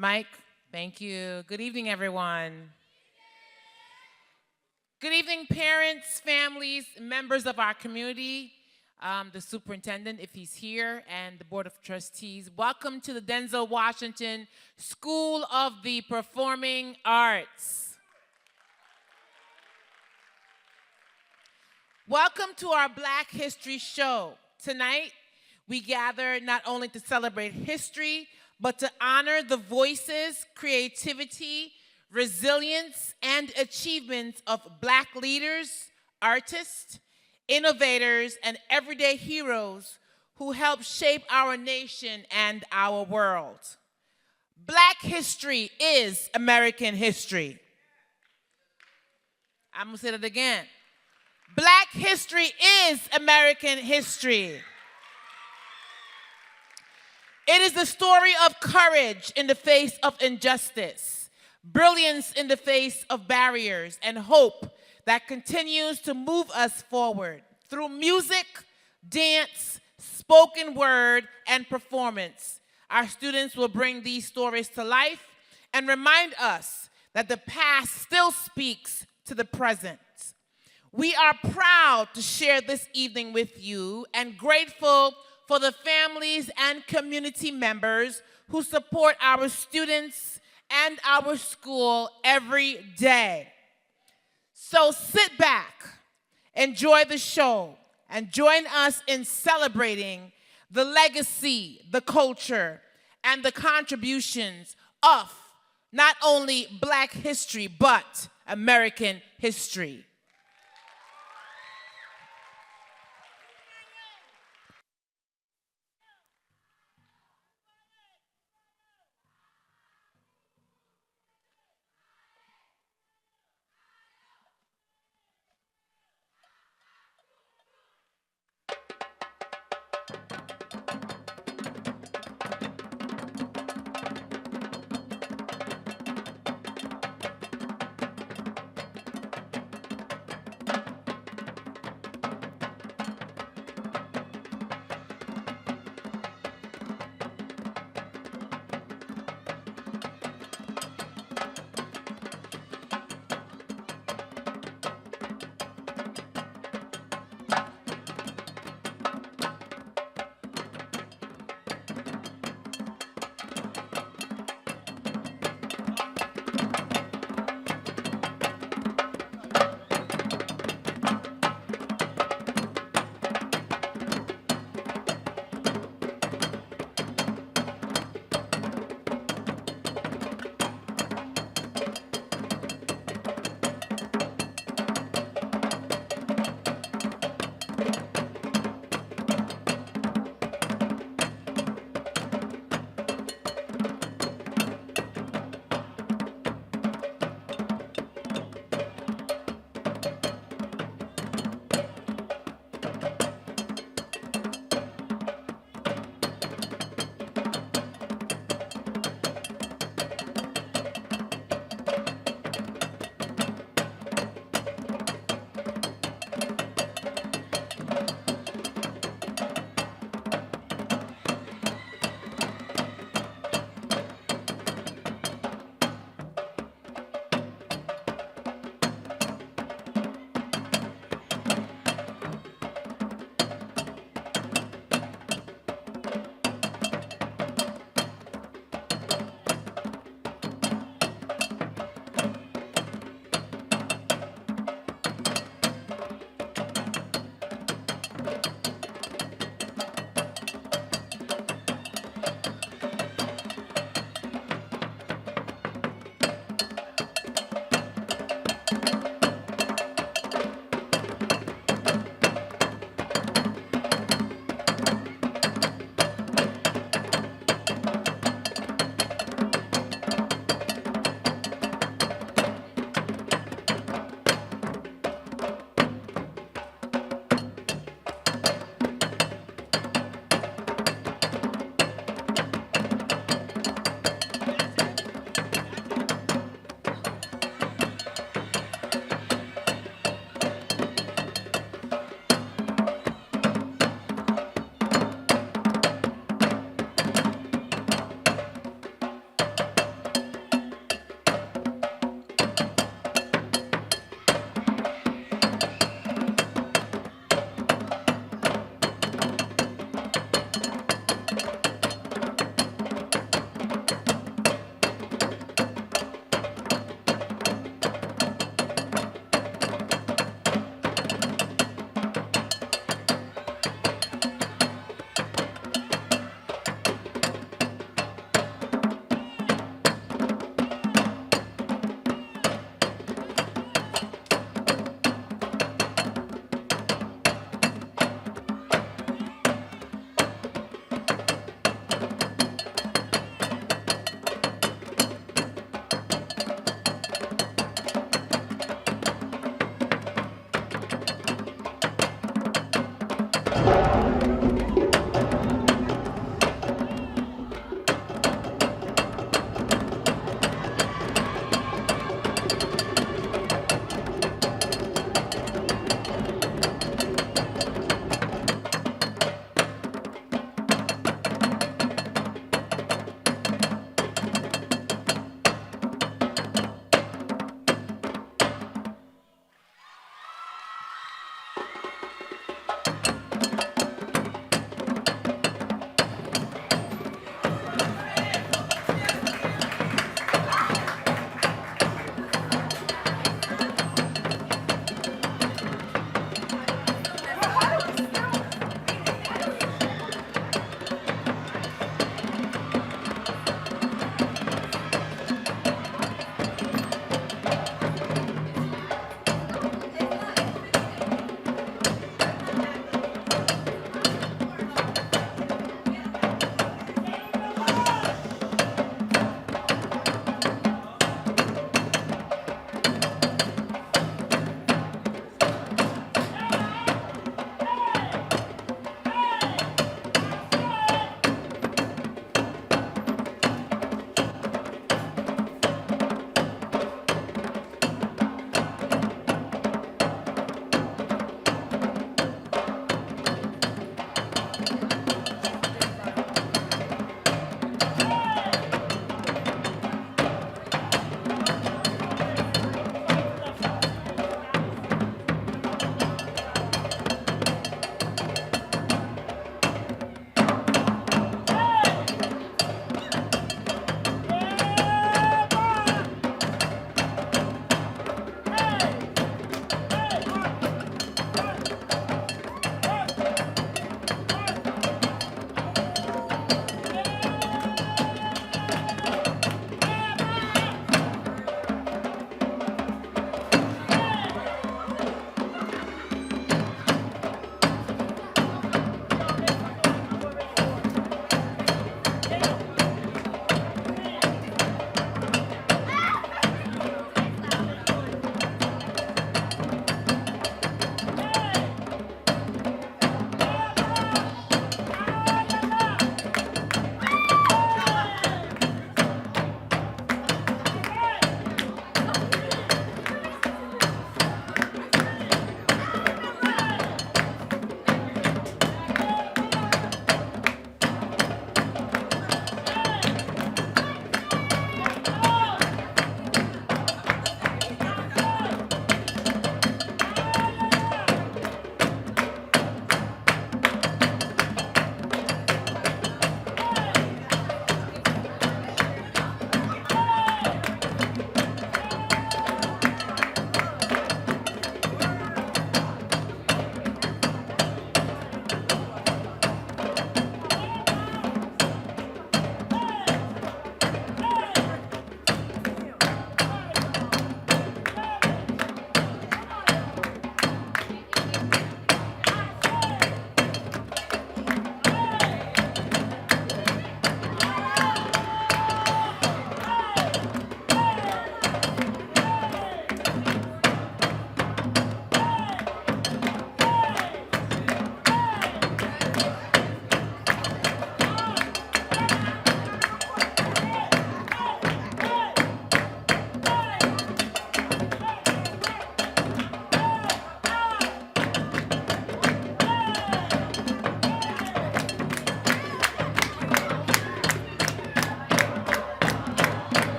Mike, thank you. Good evening, everyone. Good evening, parents, families, members of our community, the superintendent, if he's here, and the Board of Trustees. Welcome to the Denzel Washington School of the Performing Arts. Welcome to our Black History Show. Tonight, we gather not only to celebrate history, but to honor the voices, creativity, resilience, and achievements of Black leaders, artists, innovators, and everyday heroes who helped shape our nation and our world. Black history is American history. I'm gonna say that again. Black history is American history. It is the story of courage in the face of injustice, brilliance in the face of barriers, and hope that continues to move us forward. Through music, dance, spoken word, and performance, our students will bring these stories to life and remind us that the past still speaks to the present. We are proud to share this evening with you and grateful for the families and community members who support our students and our school every day. So sit back, enjoy the show, and join us in celebrating the legacy, the culture, and the contributions of not only Black history, but American history.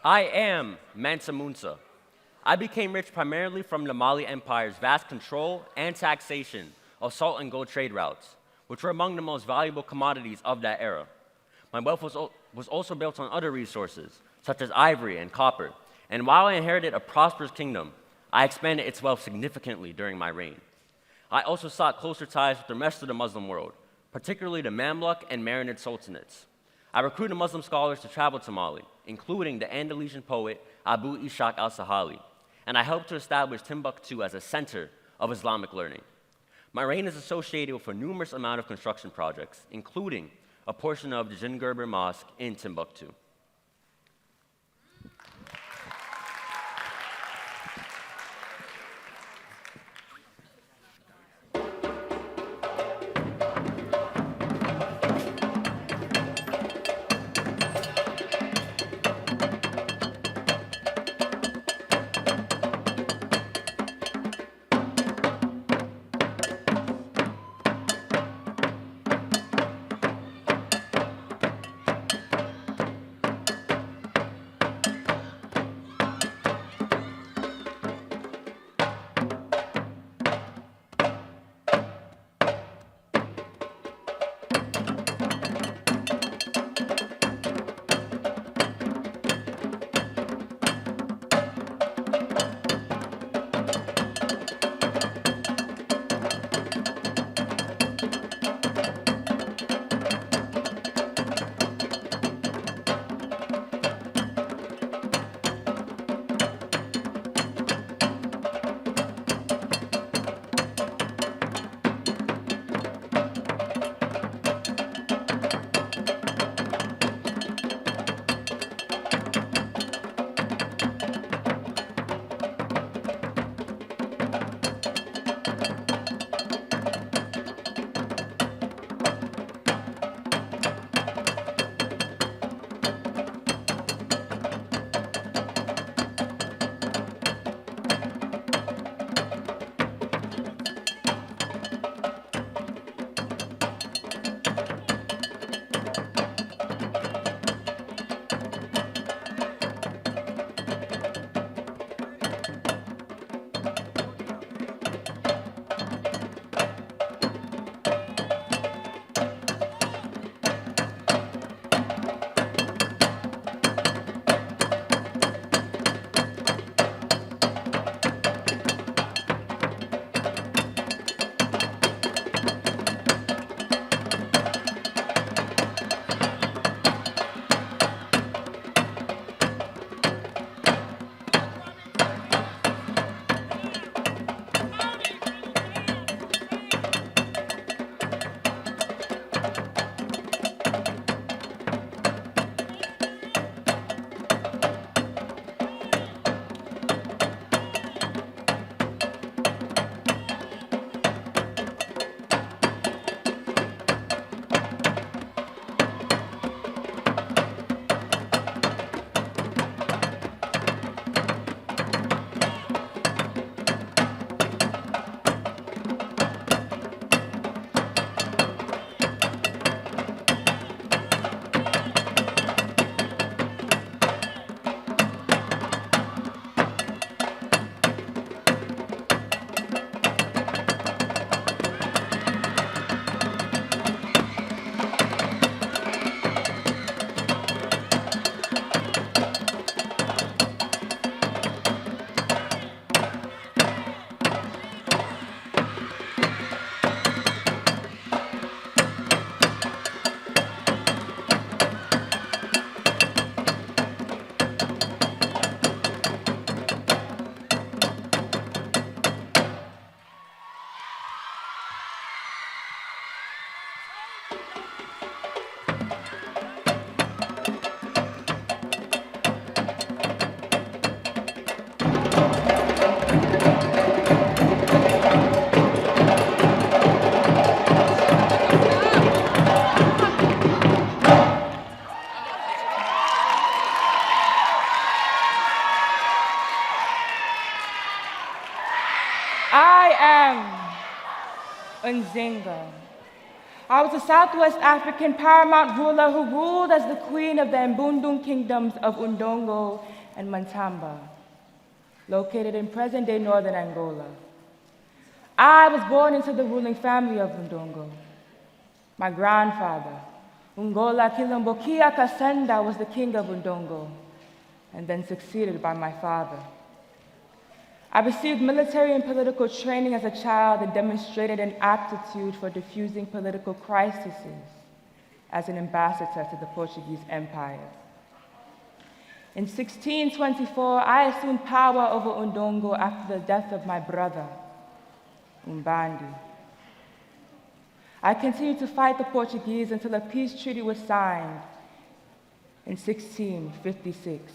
I am Mansa Musa. I became rich primarily from the Mali Empire's vast control and taxation of salt and gold trade routes, which were among the most valuable commodities of that era. My wealth was also built on other resources, such as ivory and copper, and while I inherited a prosperous kingdom, I expanded its wealth significantly during my reign. I also sought closer ties with the rest of the Muslim world, particularly the Mamluk and Marinid sultanates. I recruited Muslim scholars to travel to Mali, including the Andalusian poet Abu Ishaq al-Sahali, and I helped to establish Timbuktu as a center of Islamic learning. My reign is associated with a numerous amount of construction projects, including a portion of the Jingerber Mosque in Timbuktu. Nzinga. I was a Southwest African paramount ruler who ruled as the queen of the Mbundung kingdoms of Undongo and Mantamba, located in present-day northern Angola. I was born into the ruling family of Undongo. My grandfather, Ungola Kilombokia Kasenda, was the king of Undongo, and then succeeded by my father. I received military and political training as a child and demonstrated an aptitude for diffusing political crises as an ambassador to the Portuguese Empire. In 1624, I assumed power over Undongo after the death of my brother, Umbandi. I continued to fight the Portuguese until a peace treaty was signed in 1656.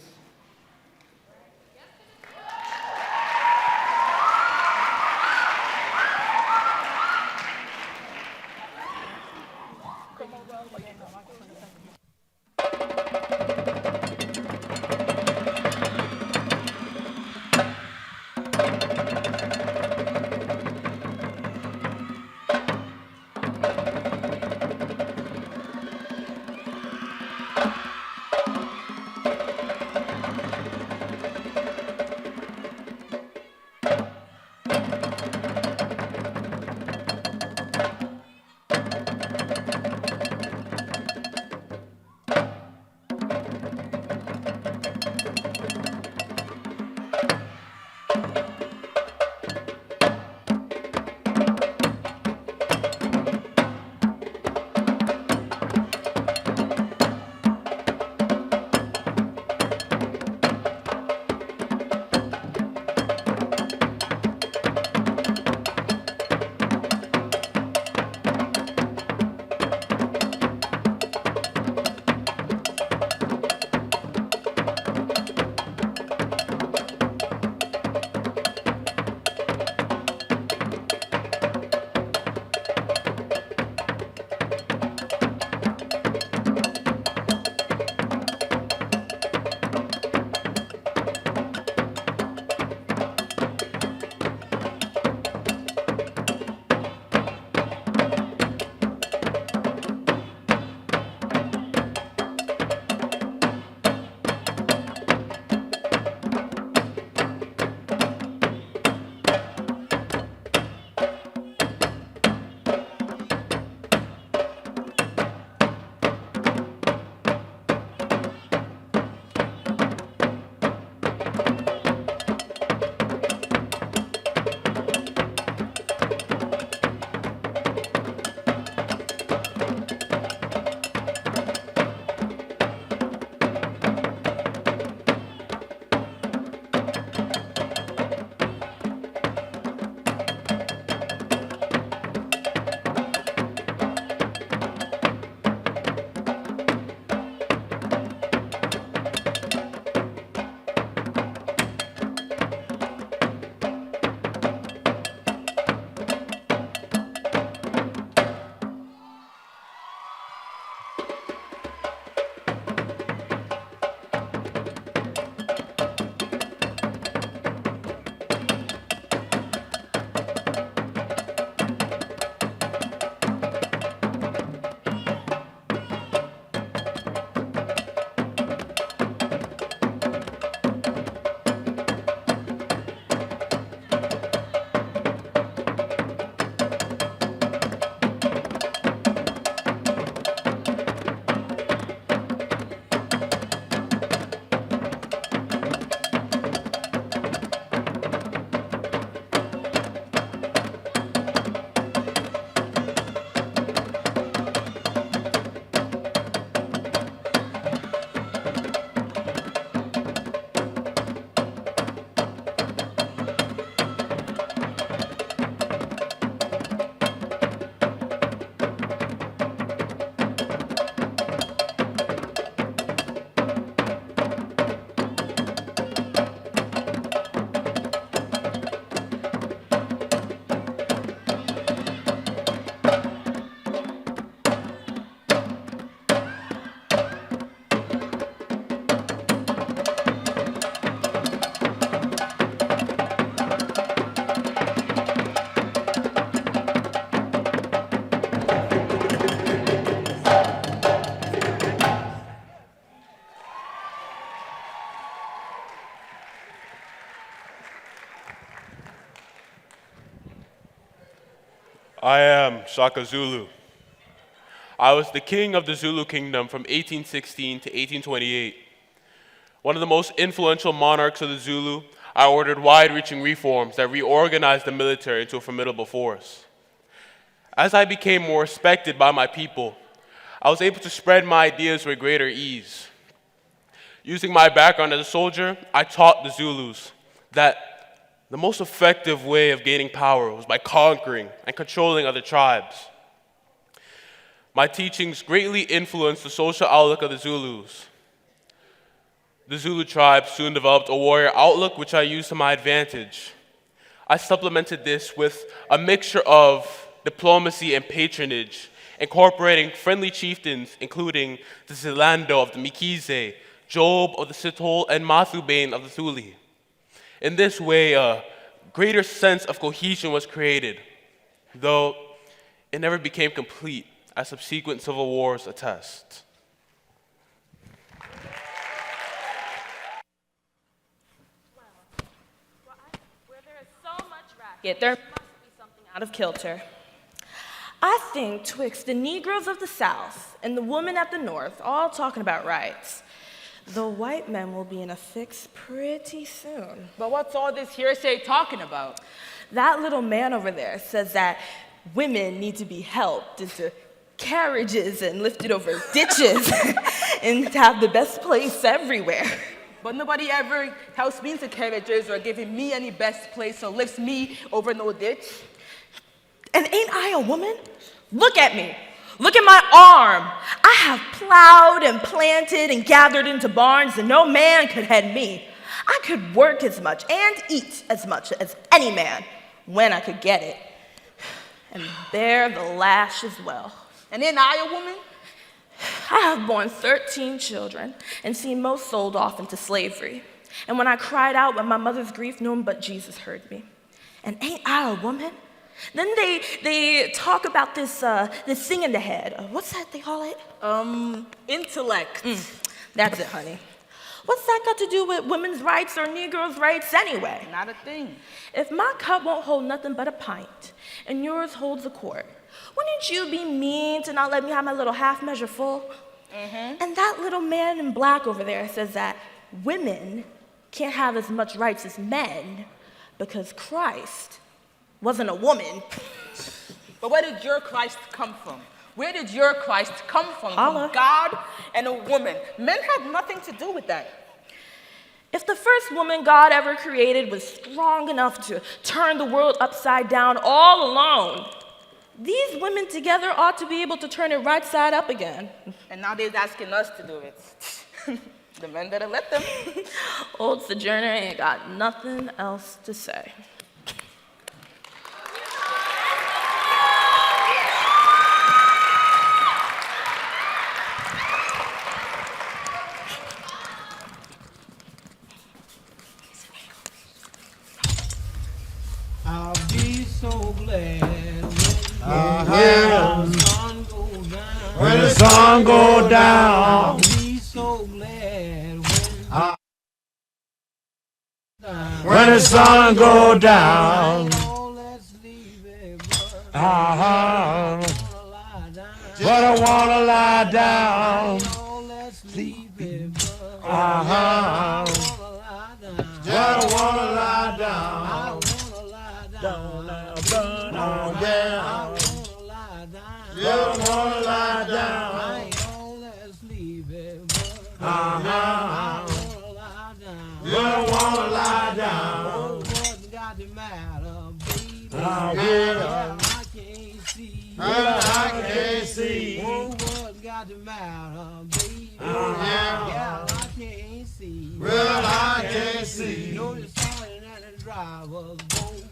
I am Shaka Zulu. I was the king of the Zulu kingdom from 1816 to 1828. One of the most influential monarchs of the Zulu, I ordered wide-reaching reforms that reorganized the military into a formidable force. As I became more respected by my people, I was able to spread my ideas with greater ease. Using my background as a soldier, I taught the Zulus that the most effective way of gaining power was by conquering and controlling other tribes. My teachings greatly influenced the social outlook of the Zulus. The Zulu tribe soon developed a warrior outlook, which I used to my advantage. I supplemented this with a mixture of diplomacy and patronage, incorporating friendly chieftains, including the Zilando of the Mikize, Job of the Sitol, and Mathubane of the Thuli. In this way, a greater sense of cohesion was created, though it never became complete, as subsequent civil wars attest. Where there is so much racket, there must be something out of kilter. I think twixt the Negroes of the South and the women at the North all talking about rights, the white men will be in a fix pretty soon. But what's all this hearsay talking about? That little man over there says that women need to be helped into carriages and lifted over ditches and to have the best place everywhere. But nobody ever helps me into carriages or giving me any best place or lifts me over no ditch. And ain't I a woman? Look at me. Look at my arm. I have plowed and planted and gathered into barns, and no man could head me. I could work as much and eat as much as any man when I could get it, and bear the lash as well. And ain't I a woman? I have borne 13 children and seen most sold off into slavery. And when I cried out with my mother's grief, no one but Jesus heard me. And ain't I a woman? Then they talk about this thing in the head. What's that they call it? Intellect. That's it, honey. What's that got to do with women's rights or Negroes' rights anyway? Not a thing. If my cup won't hold nothing but a pint and yours holds a quart, wouldn't you be mean to not let me have my little half measure full? And that little man in black over there says that women can't have as much rights as men because Christ wasn't a woman. But where did your Christ come from? Where did your Christ come from? Holla. From God and a woman. Men had nothing to do with that. If the first woman God ever created was strong enough to turn the world upside down all alone, these women together ought to be able to turn it right side up again. And now they're asking us to do it. The men better let them. Old Sojourner ain't got nothing else to say. I'll be so glad when the sun go down. I'll be so glad when the sun go down. But I wanna lie down. But I wanna lie down. Down now, burn on down. You don't wanna lie down. I ain't gonna sleep it. You don't wanna lie down. What got the matter, baby? I can't see. I can't see. What got the matter, baby? I can't see. Well, I can't see. No, the sergeant and the driver's both.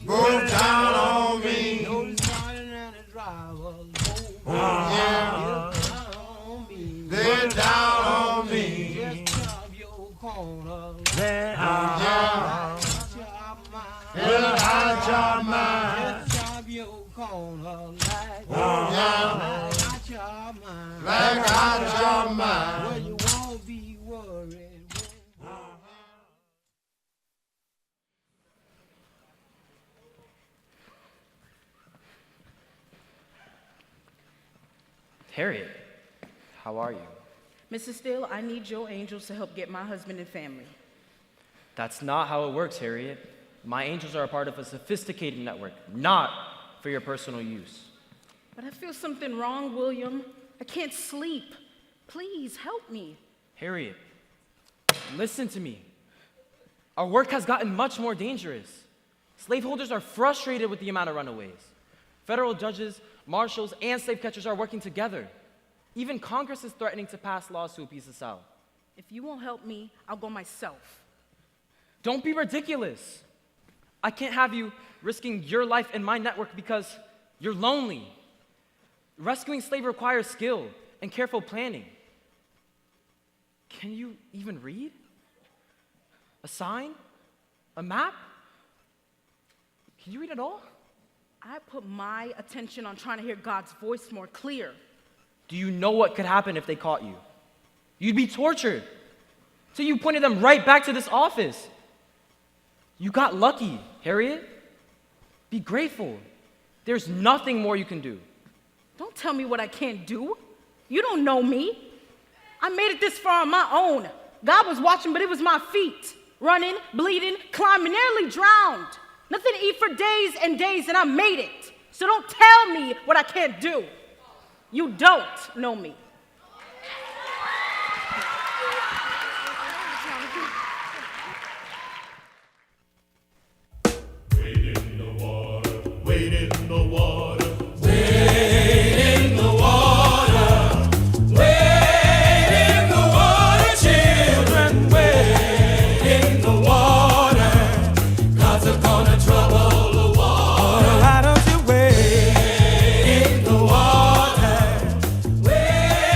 Go down on me. No, the sergeant and the driver's both. They're down on me. Just chop your corner. Well, I chop mine. Just chop your corner like I chop mine. Like I chop mine. Well, you won't be worried. Harriet, how are you? Mrs. Steele, I need your angels to help get my husband and family. That's not how it works, Harriet. My angels are a part of a sophisticated network, not for your personal use. But I feel something wrong, William. I can't sleep. Please help me. Harriet, listen to me. Our work has gotten much more dangerous. Slaveholders are frustrated with the amount of runaways. Federal judges, marshals, and slave catchers are working together. Even Congress is threatening to pass laws to appease the South. If you won't help me, I'll go myself. Don't be ridiculous. I can't have you risking your life and my network because you're lonely. Rescuing slaves requires skill and careful planning. Can you even read? A sign? A map? Can you read at all? I put my attention on trying to hear God's voice more clear. Do you know what could happen if they caught you? You'd be tortured. So you pointed them right back to this office. You got lucky, Harriet. Be grateful. There's nothing more you can do. Don't tell me what I can't do. You don't know me. I made it this far on my own. God was watching, but it was my feet. Running, bleeding, climbing, nearly drowned. Nothing to eat for days and days, and I made it. So don't tell me what I can't do. You don't know me. Wade in the water, wade in the water, wade in the water, wade in the water, children, wade in the water. God's gonna trouble the water. Why don't you wade in the water? Wade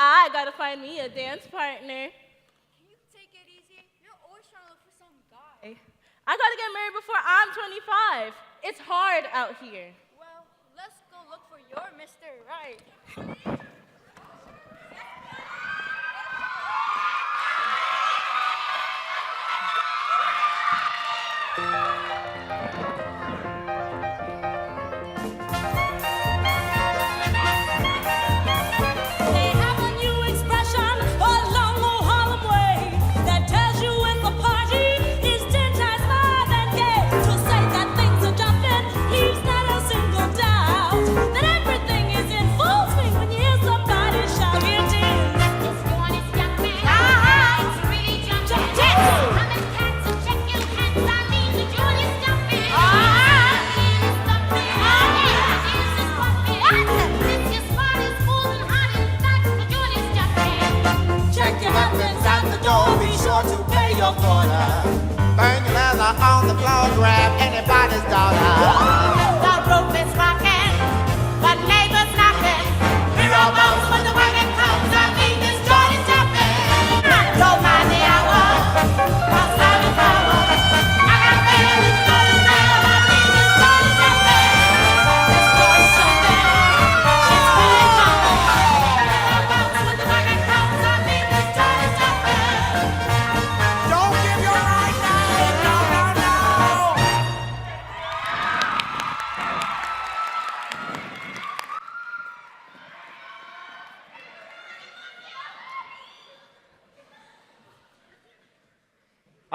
I gotta find me a dance partner. Can you take it easy? You're always trying to look for some guy. I gotta get married before I'm 25. It's hard out here. Well, let's go look for your Mr. Right. They have a new expression along the Harlem way that tells you if a party is 10 times more than gay. To say that things are jumping leaves not a single doubt that everything is in full swing when you hear somebody shout, "Here it is! This one is jumping. It's really jumping. How many cats are checking hands? I mean, the Junior's jumping. Check your weapons at the door, be sure to pay your quarter. Burn your leather on the floor, grab anybody's daughter. The roof is rocking, the neighbors knocking. Hero bones when the wagon comes, I mean this joint is jumping. Don't mind the hour, cause I'm in power. I got feelings for the now, I mean this joint is jumping. This joint is jumping, she's really jumping. Hero bones when the wagon comes, I mean this joint is jumping. Don't give your right now, no, no, no.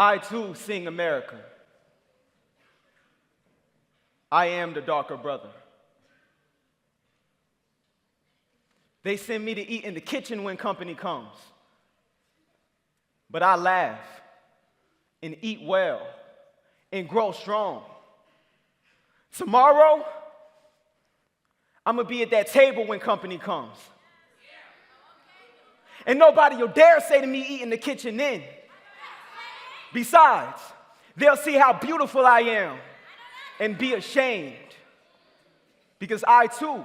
I too sing America. I am the darker brother. They send me to eat in the kitchen when company comes. But I laugh and eat well and grow strong. Tomorrow, I'm gonna be at that table when company comes. And nobody will dare say to me, eat in the kitchen then. Besides, they'll see how beautiful I am and be ashamed because I too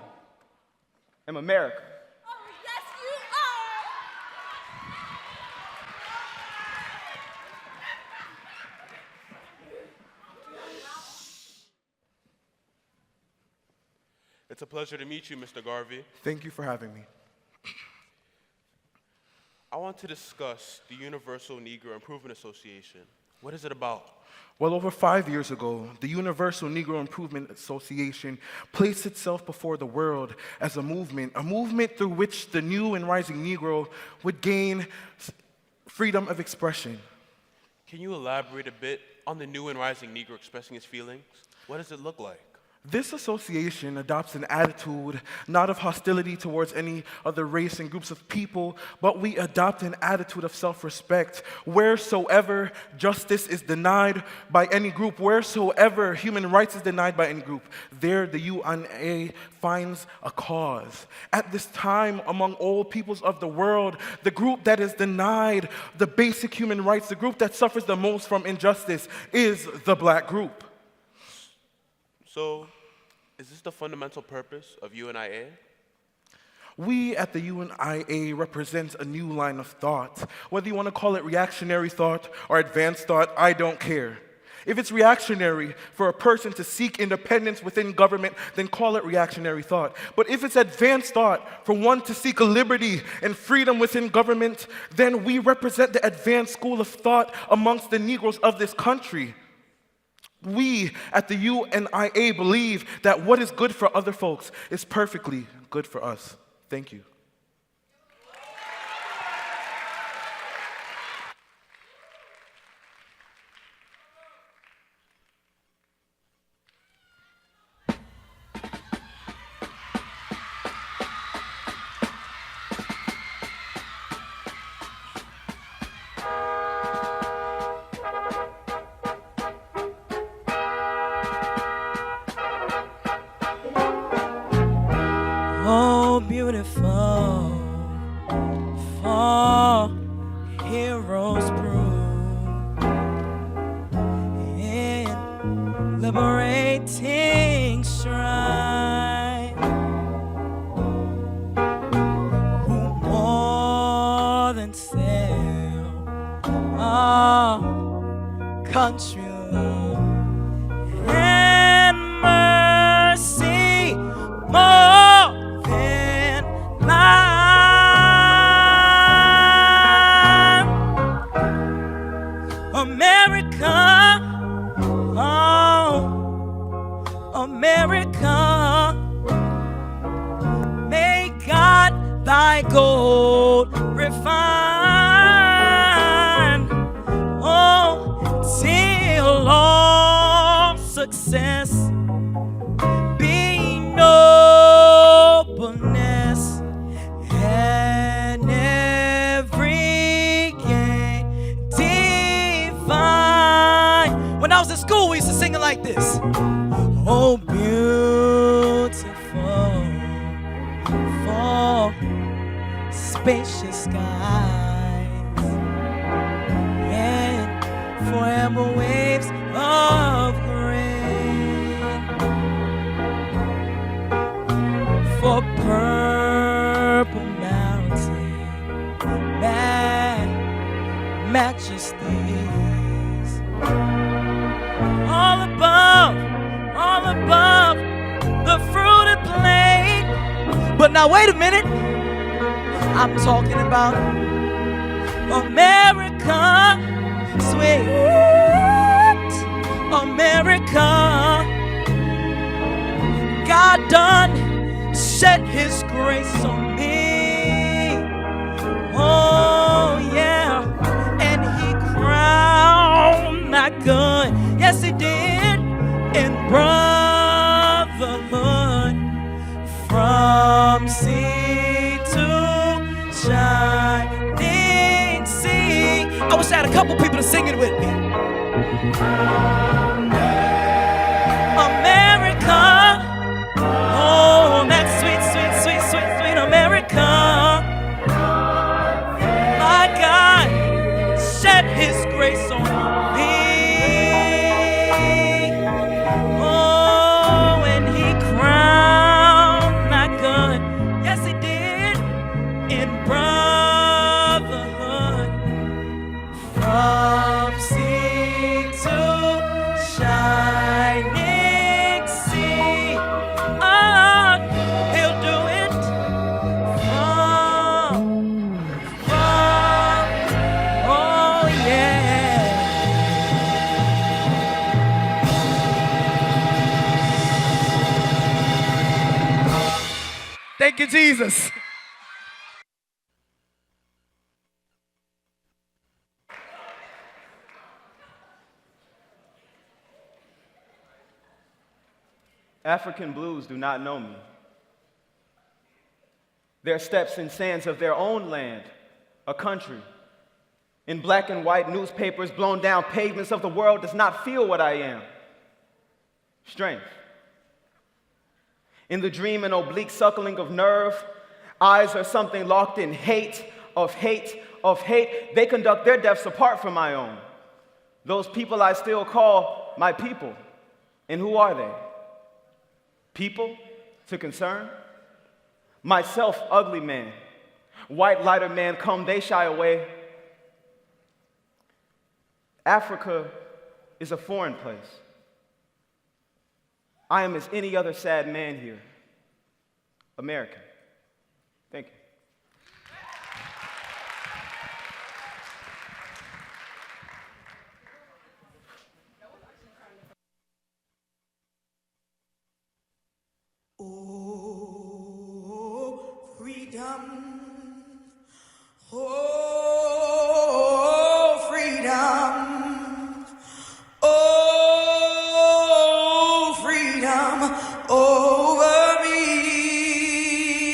am America. Oh, yes, you are. It's a pleasure to meet you, Mr. Garvey. Thank you for having me. I want to discuss the Universal Negro Improvement Association. What is it about? Well, over 5 years ago, the Universal Negro Improvement Association placed itself before the world as a movement through which the new and rising Negro would gain freedom of expression. Can you elaborate a bit on the new and rising Negro expressing his feelings? What does it look like? This association adopts an attitude not of hostility towards any other race and groups of people, but we adopt an attitude of self-respect. Wheresoever justice is denied by any group, wheresoever human rights is denied by any group, there the UNIA finds a cause. At this time, among all peoples of the world, the group that is denied the basic human rights, the group that suffers the most from injustice, is the black group. So, is this the fundamental purpose of UNIA? We at the UNIA represent a new line of thought. Whether you want to call it reactionary thought or advanced thought, I don't care. If it's reactionary for a person to seek independence within government, then call it reactionary thought. But if it's advanced thought for one to seek a liberty and freedom within government, then we represent the advanced school of thought amongst the Negroes of this country. We at the UNIA believe that what is good for other folks is perfectly good for us. Thank you. Oh, beautiful for heroes prove in liberating shrine who more sail. Oh, country love and mercy more than life. America, oh, America, may God thy gold refine. Oh, till all success be nobleness, and every gain divine. When I was in school, we used to sing it like this. Oh, beautiful, for spacious skies and for amber waves of grain, for purple mountain majesties, all above the fruited plain. But now wait a minute, I'm talking about America, sweet America. God done set his grace on me. Oh yeah, and he crowned my good. Yes, he did, in brotherhood from sea to shining sea. I wish I had a couple people to sing it with me. America, oh, that sweet, sweet, sweet, sweet, sweet America. My God shed his grace on me. Oh, and he crowned my good. Yes, he did, in brotherhood from sea to shining sea. Oh, he'll do it from, oh yeah. Thank you, Jesus. African blues do not know me. Their steps in sands of their own land, a country. In black and white newspapers, blown down pavements of the world does not feel what I am. Strength. In the dream and oblique suckling of nerve, eyes are something locked in hate, of hate, of hate. They conduct their deaths apart from my own. Those people I still call my people. And who are they? People to concern? Myself, ugly man. White lighter man, come, they shy away. Africa is a foreign place. I am as any other sad man here. American. Thank you. Oh, freedom. Oh, freedom. Oh, freedom over me.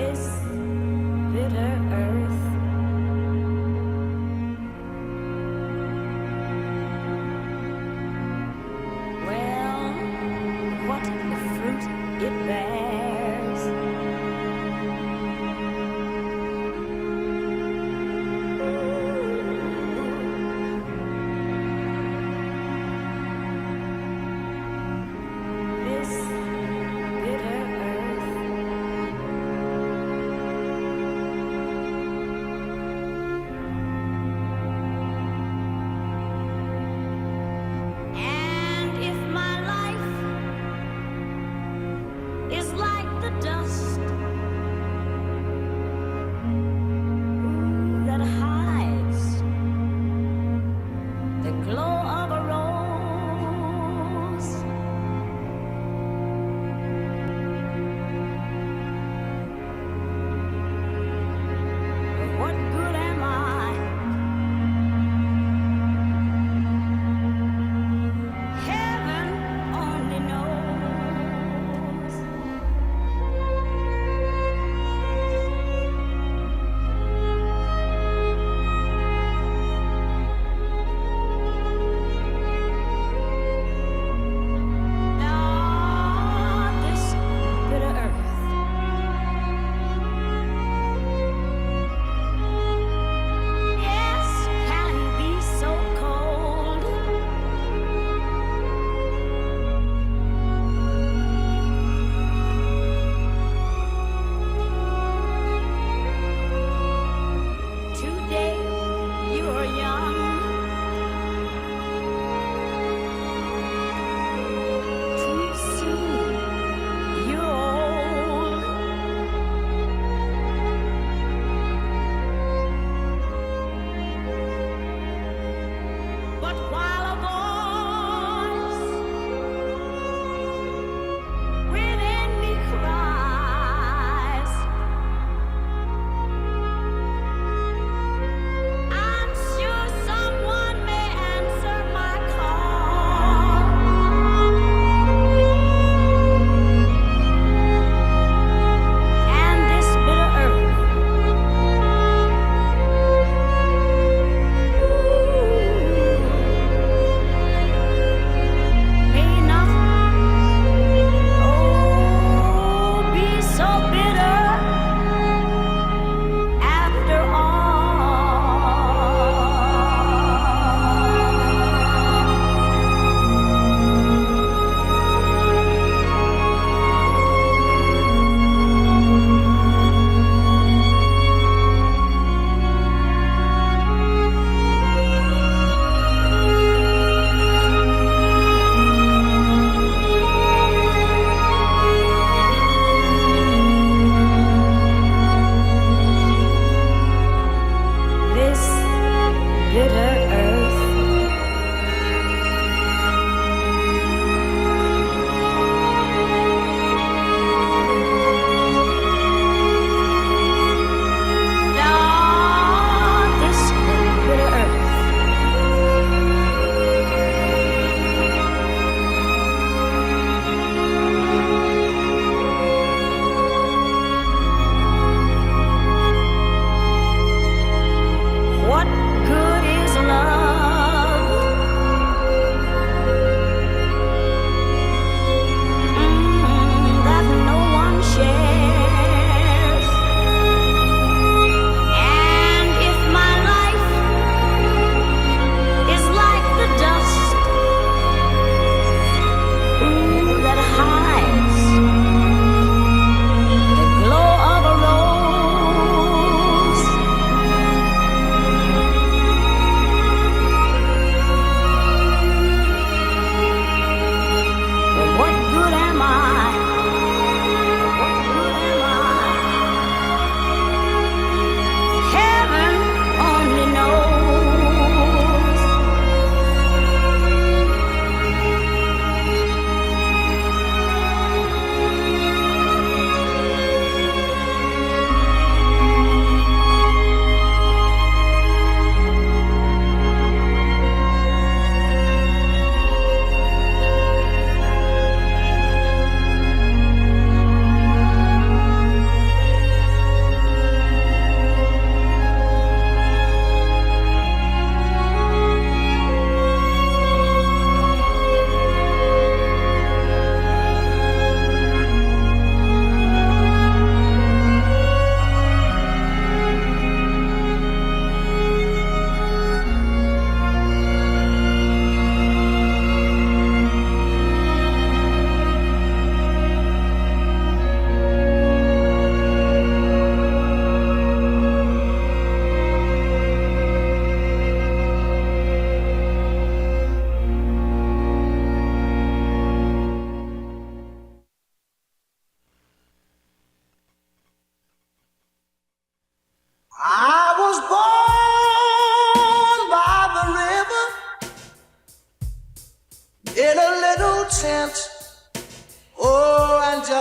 this bitter earth. Well, what the fruit it bears. This bitter earth.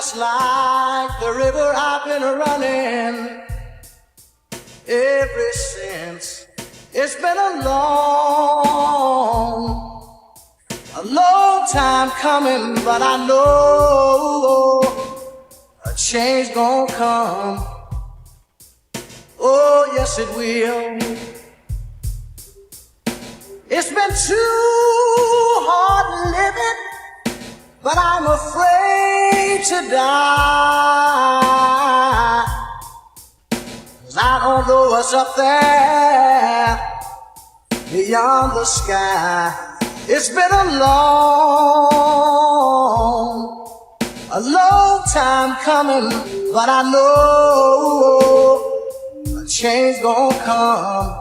just like the river I've been running ever since. It's been a long time coming, but I know a change gonna come. Oh, yes it will. It's been too hard living, but I'm afraid to die. 'Cause I don't know what's up there beyond the sky. It's been a long time coming, but I know a change gonna come.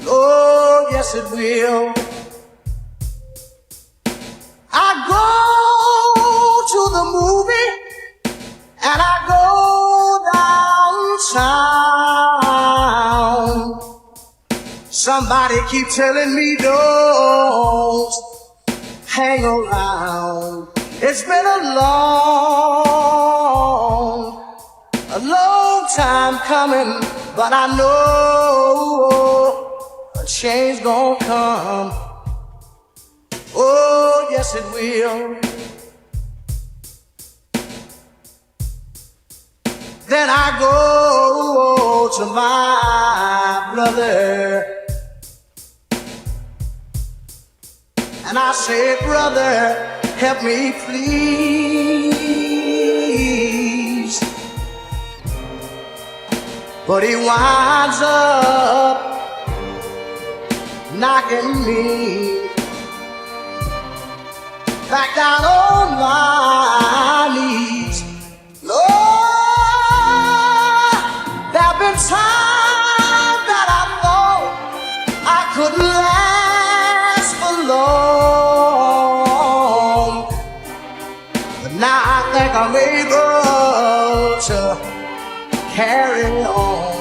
Oh, yes it will. I go to the movie and I go downtown. Somebody keep telling me don't hang around. It's been a long time coming, but I know a change gonna come. Oh, yes it will. Then I go to my brother and I say, brother, help me please. But he winds up knocking me back down on my knees. Lord, there've been times that I thought I couldn't last for long, but now I think I'm able to carry on.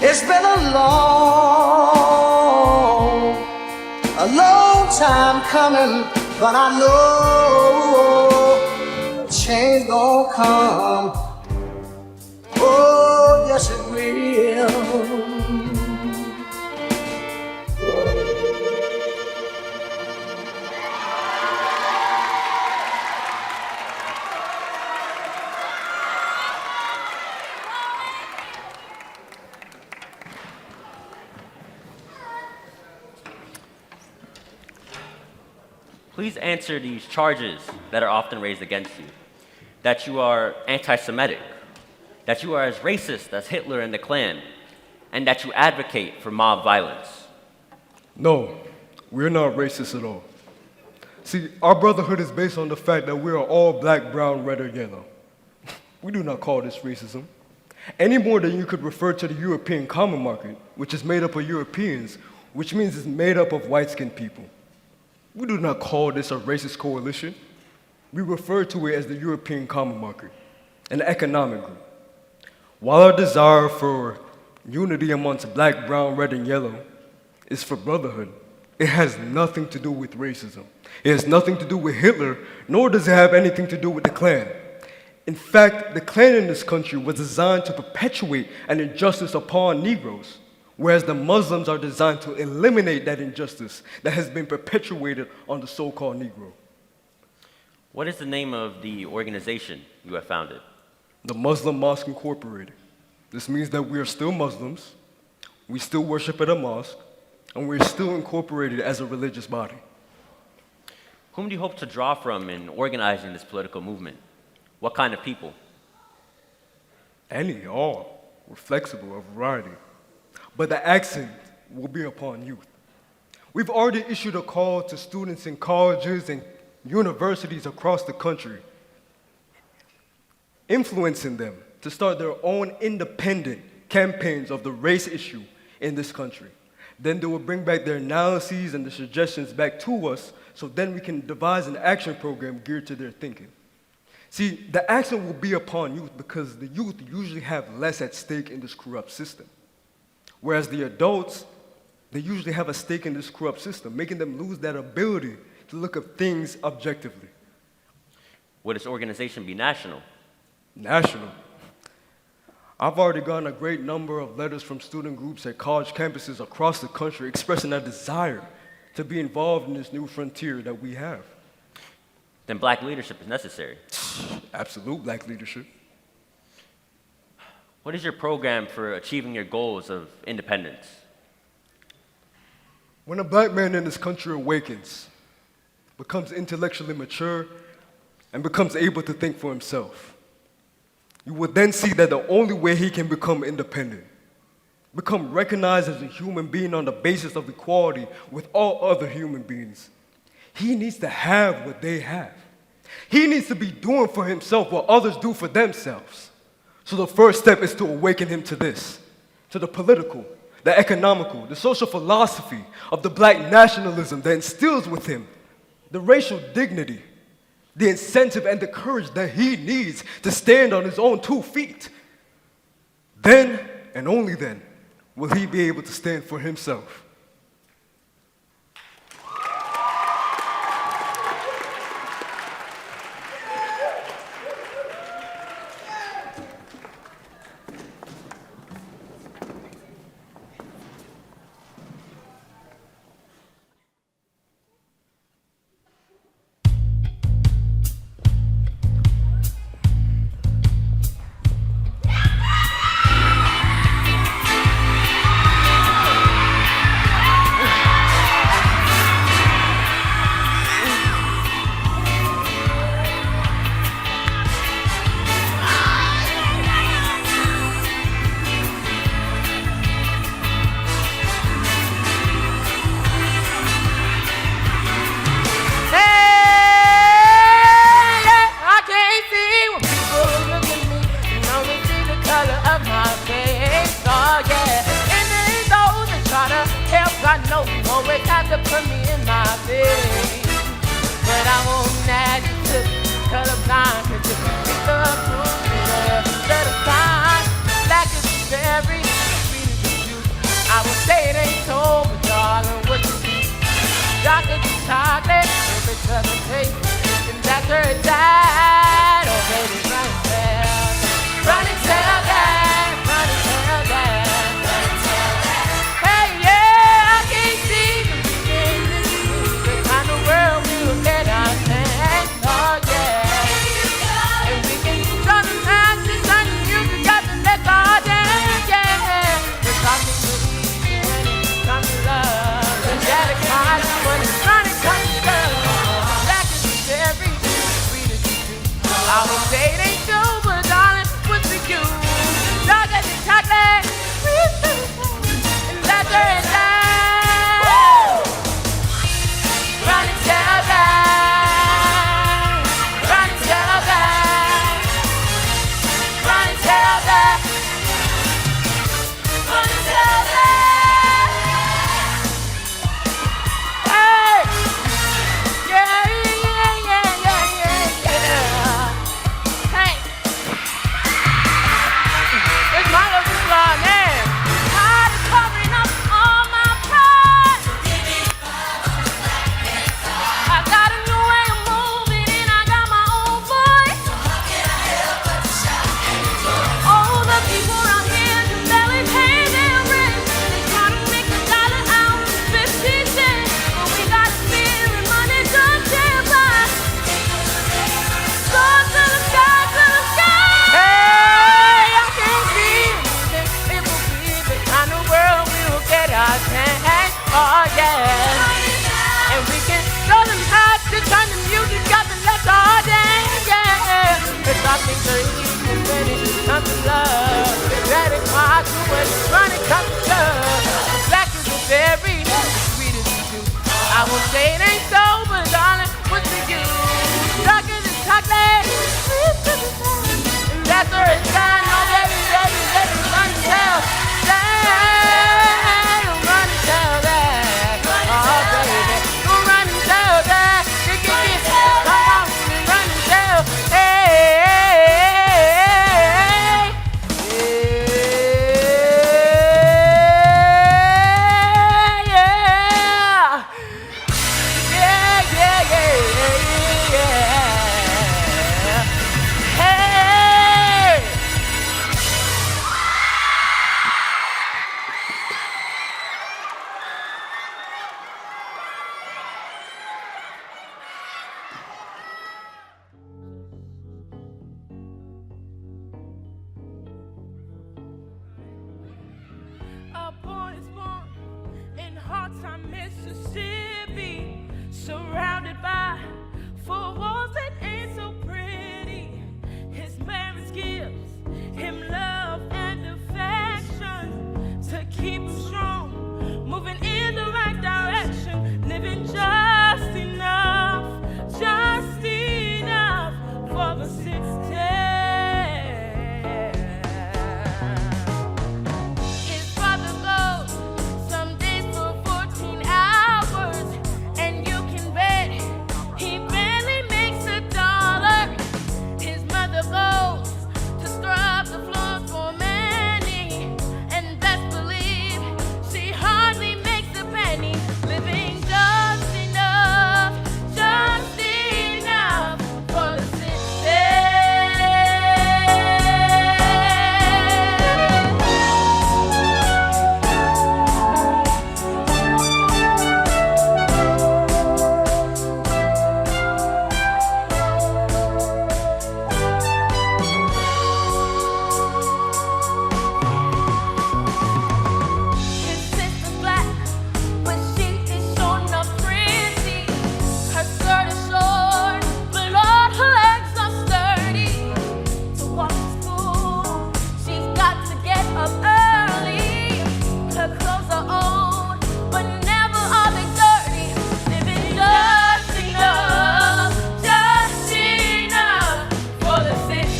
It's been a long time coming, but I know a change gonna come. Oh, yes it will. Please answer these charges that are often raised against you. That you are anti-Semitic, that you are as racist as Hitler and the Klan, and that you advocate for mob violence. No, we're not racist at all. See, our brotherhood is based on the fact that we are all black, brown, red, or yellow. We do not call this racism. Any more than you could refer to the European common market, which is made up of Europeans, which means it's made up of white-skinned people. We do not call this a racist coalition. We refer to it as the European Common Market, an economic group. While our desire for unity amongst black, brown, red, and yellow is for brotherhood, it has nothing to do with racism. It has nothing to do with Hitler, nor does it have anything to do with the Klan. In fact, the Klan in this country was designed to perpetuate an injustice upon Negroes, whereas the Muslims are designed to eliminate that injustice that has been perpetuated on the so-called Negro. What is the name of the organization you have founded? The Muslim Mosque Incorporated. This means that we are still Muslims, we still worship at a mosque, and we're still incorporated as a religious body. Whom do you hope to draw from in organizing this political movement? What kind of people? Any, all. We're flexible, a variety. But the accent will be upon youth. We've already issued a call to students in colleges and universities across the country, influencing them to start their own independent campaigns of the race issue in this country. Then they will bring back their analyses and the suggestions back to us, so then we can devise an action program geared to their thinking. See, the accent will be upon youth because the youth usually have less at stake in this corrupt system. Whereas the adults, they usually have a stake in this corrupt system, making them lose that ability to look at things objectively. would its organization be national? National. I've already gotten a great number of letters from student groups at college campuses across the country expressing a desire to be involved in this new frontier that we have. Then black leadership is necessary. Absolute black leadership. What is your program for achieving your goals of independence? When a black man in this country awakens, becomes intellectually mature, and becomes able to think for himself, you will then see that the only way he can become independent, become recognized as a human being on the basis of equality with all other human beings, he needs to have what they have. He needs to be doing for himself what others do for themselves. So the first step is to awaken him to this, to the political, the economical, the social philosophy of the black nationalism that instills with him the racial dignity, the incentive and the courage that he needs to stand on his own 2 feet. Then, and only then, will he be able to stand for himself. small-time Mississippi, surrounded by four walls that ain't so pretty. His marriage gives him love and affection to keep him strong, moving in the right direction, living just enough for the city. His father goes some days for 14 hours, and you can bet he barely makes $1. His mother goes to scrub the floors for many, and best believe she hardly makes a penny, living just enough for the city. His sister's black, but she is sure enough pretty. Her skirt is short, but Lord, her legs are sturdy. To walk to school, she's got to get up early. Her clothes are old, but never are they dirty. Living just enough for the city.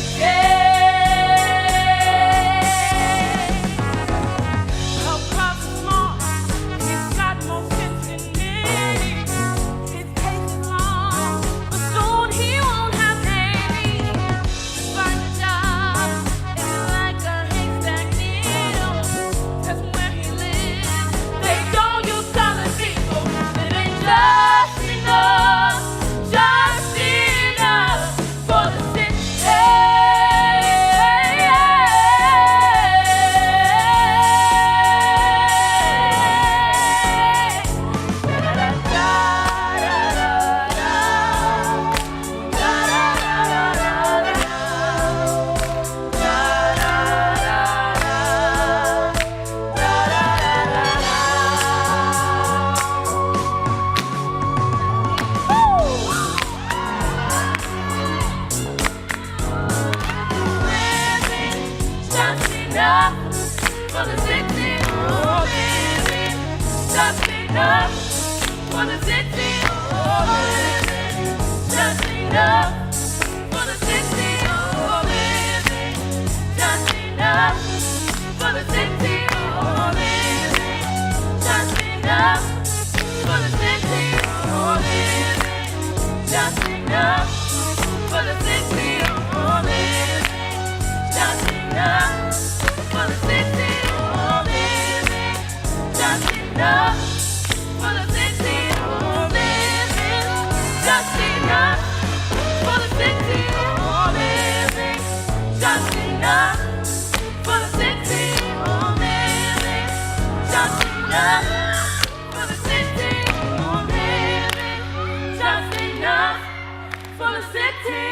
Her clothes are small, he's got more sense than many. His taste is long, but soon he won't have any. To find a job is like a haystack needle. 'Cause where he lives, they don't use colored people. Living just enough for the city. Just enough for the city. Oh, living just enough for the city. Oh, living just enough for the city. Oh, living just enough for the city. Oh, living just enough for the city. Oh, living just enough for the city. Oh, living just enough for the city. Oh, living just enough for the city. Oh, living just enough for the city. Oh, living just enough for the city. Oh, living just enough for the city. Oh, living just enough for the city.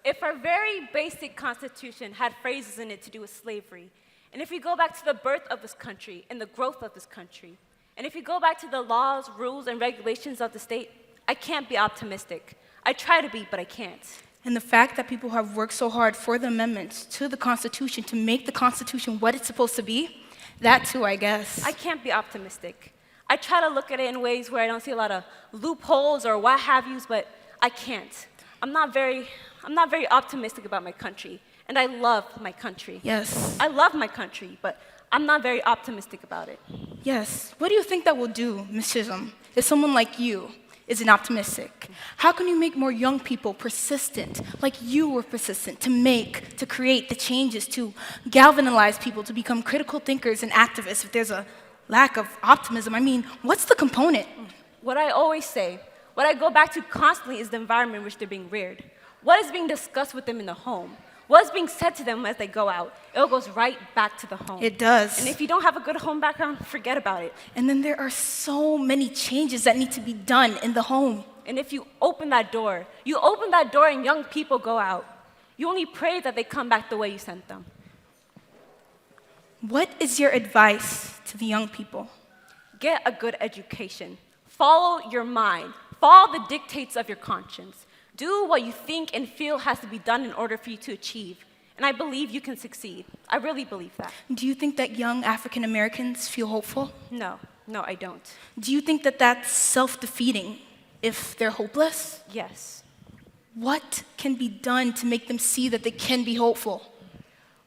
If our very basic Constitution had phrases in it to do with slavery, and if we go back to the birth of this country and the growth of this country, and if we go back to the laws, rules, and regulations of the state, I can't be optimistic. I try to be, but I can't. And the fact that people have worked so hard for the amendments to the Constitution to make the Constitution what it's supposed to be, that too, I guess. I can't be optimistic. I try to look at it in ways where I don't see a lot of loopholes or what have yous, but I can't. I'm not very optimistic about my country, and I love my country. Yes. I love my country, but I'm not very optimistic about it. Yes. What do you think that will do, Ms. Chisholm, if someone like you isn't optimistic? How can you make more young people persistent, like you were persistent, to create the changes, to galvanize people to become critical thinkers and activists if there's a lack of optimism? I mean, what's the component? What I always say, what I go back to constantly is the environment in which they're being reared. What is being discussed with them in the home? What is being said to them as they go out? It all goes right back to the home. It does. And if you don't have a good home background, forget about it. And then there are so many changes that need to be done in the home. And if you open that door and young people go out. You only pray that they come back the way you sent them. What is your advice to the young people? Get a good education. Follow your mind. Follow the dictates of your conscience. Do what you think and feel has to be done in order for you to achieve. And I believe you can succeed. I really believe that. Do you think that young African Americans feel hopeful? No, I don't. Do you think that that's self-defeating if they're hopeless? Yes. What can be done to make them see that they can be hopeful?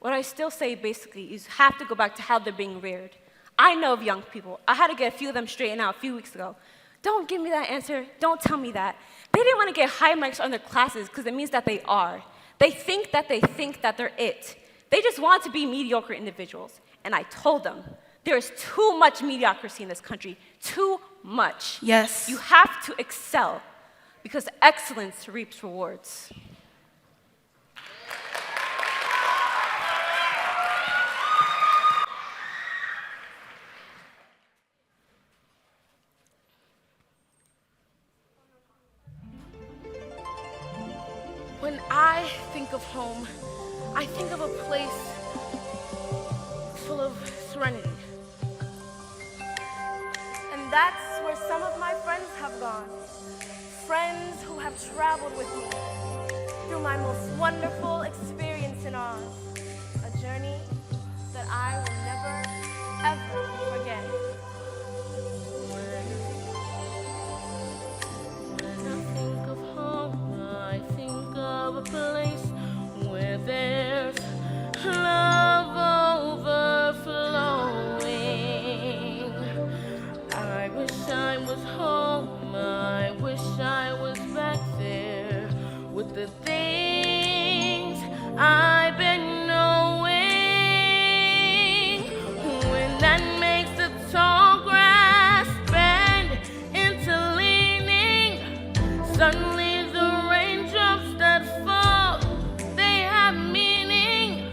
What I still say basically is you have to go back to how they're being reared. I know of young people. I had to get a few of them straightened out a few weeks ago. Don't give me that answer. Don't tell me that. They didn't want to get high marks on their classes because it means that they are. They think that they're it. They just want to be mediocre individuals. And I told them, there is too much mediocrity in this country. Too much. Yes. You have to excel because excellence reaps rewards. When I think of home, I think of a place full of serenity. And that's where some of my friends have gone. Friends who have traveled with me through my most wonderful experience in Oz. A journey that I will never, ever forget. When I think of home, I think of a place where there's love overflowing. I wish I was home, I wish I was back there with the things I've been knowing. When that makes the tall grass bend into leaning, suddenly the raindrops that fall, they have meaning,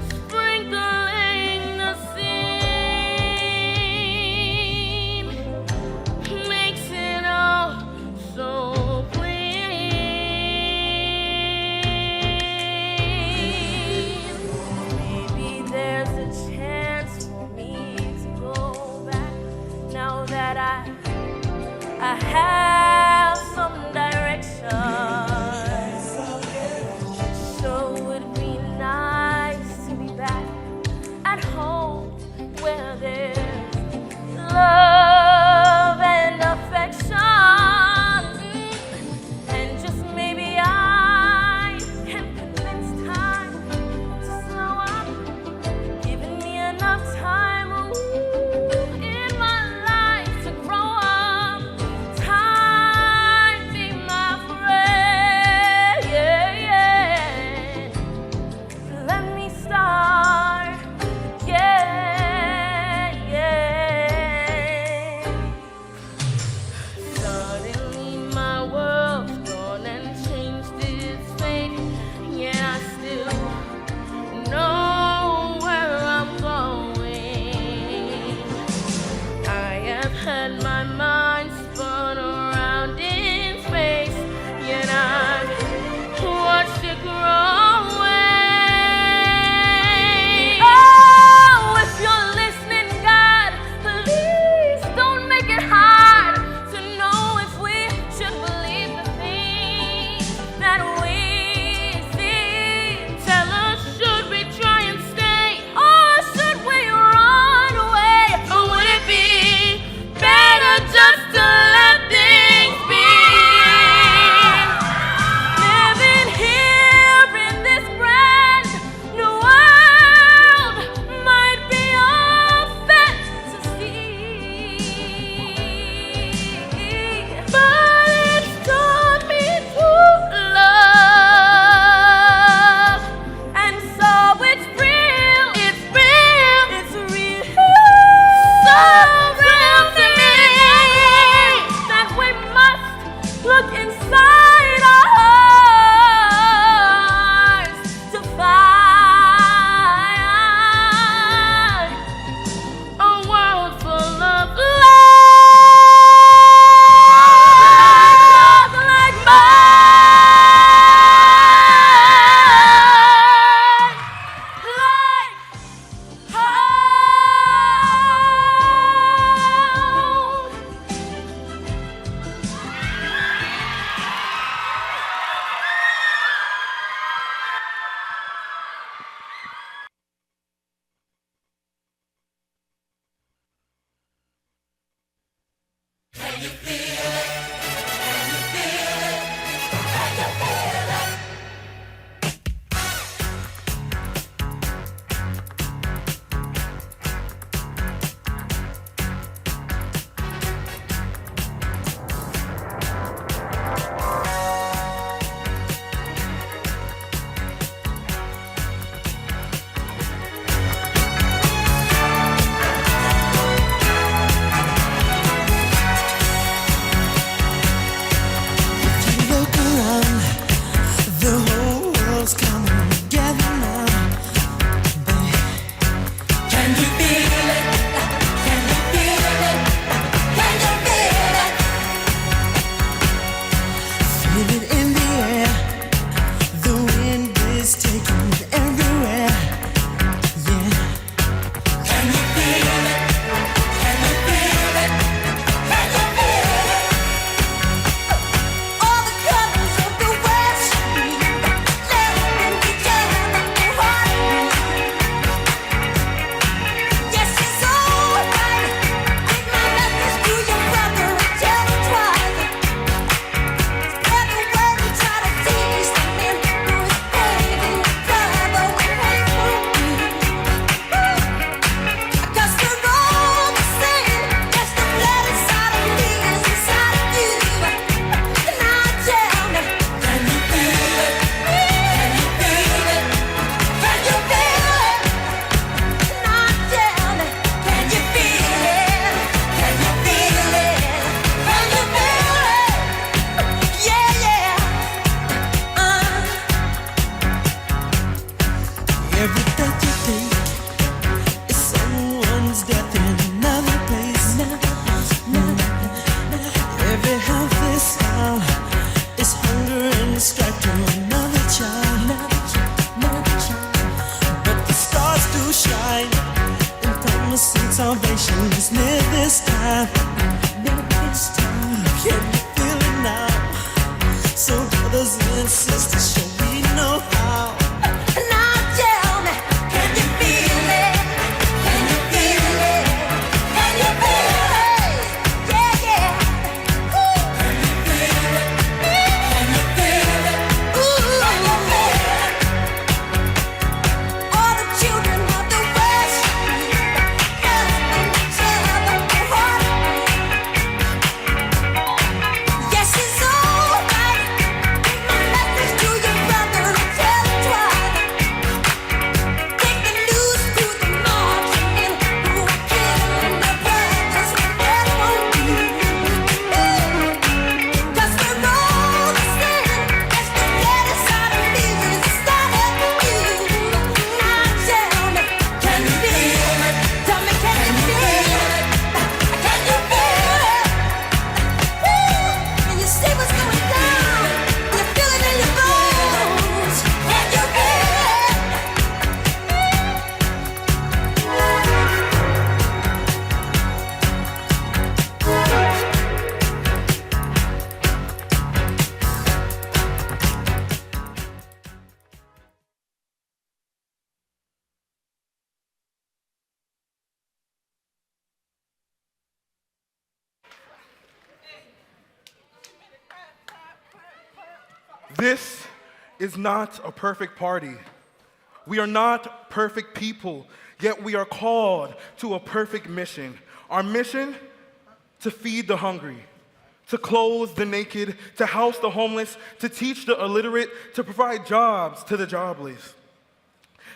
sprinkling the scene, makes it all so clean. Maybe there's a chance for me to go back now that I have some direction. So it'd be nice to be back at home where there's love and affection. And just maybe I can convince time to slow up, giving me enough time in my life to grow up. Time be my friend. Let me start again. Suddenly my world's gone and changed its fate. Yet I still know where I'm going. I have had my mind spun around in space, yet I've watched it grow away. Oh, if you're listening, God, please don't make it hard to know if we should believe the things that we see. Tell us, should we try and stay, or should we run away? Or would it be better This is not a perfect party. We are not perfect people, yet we are called to a perfect mission. Our mission? To feed the hungry, to clothe the naked, to house the homeless, to teach the illiterate, to provide jobs to the jobless,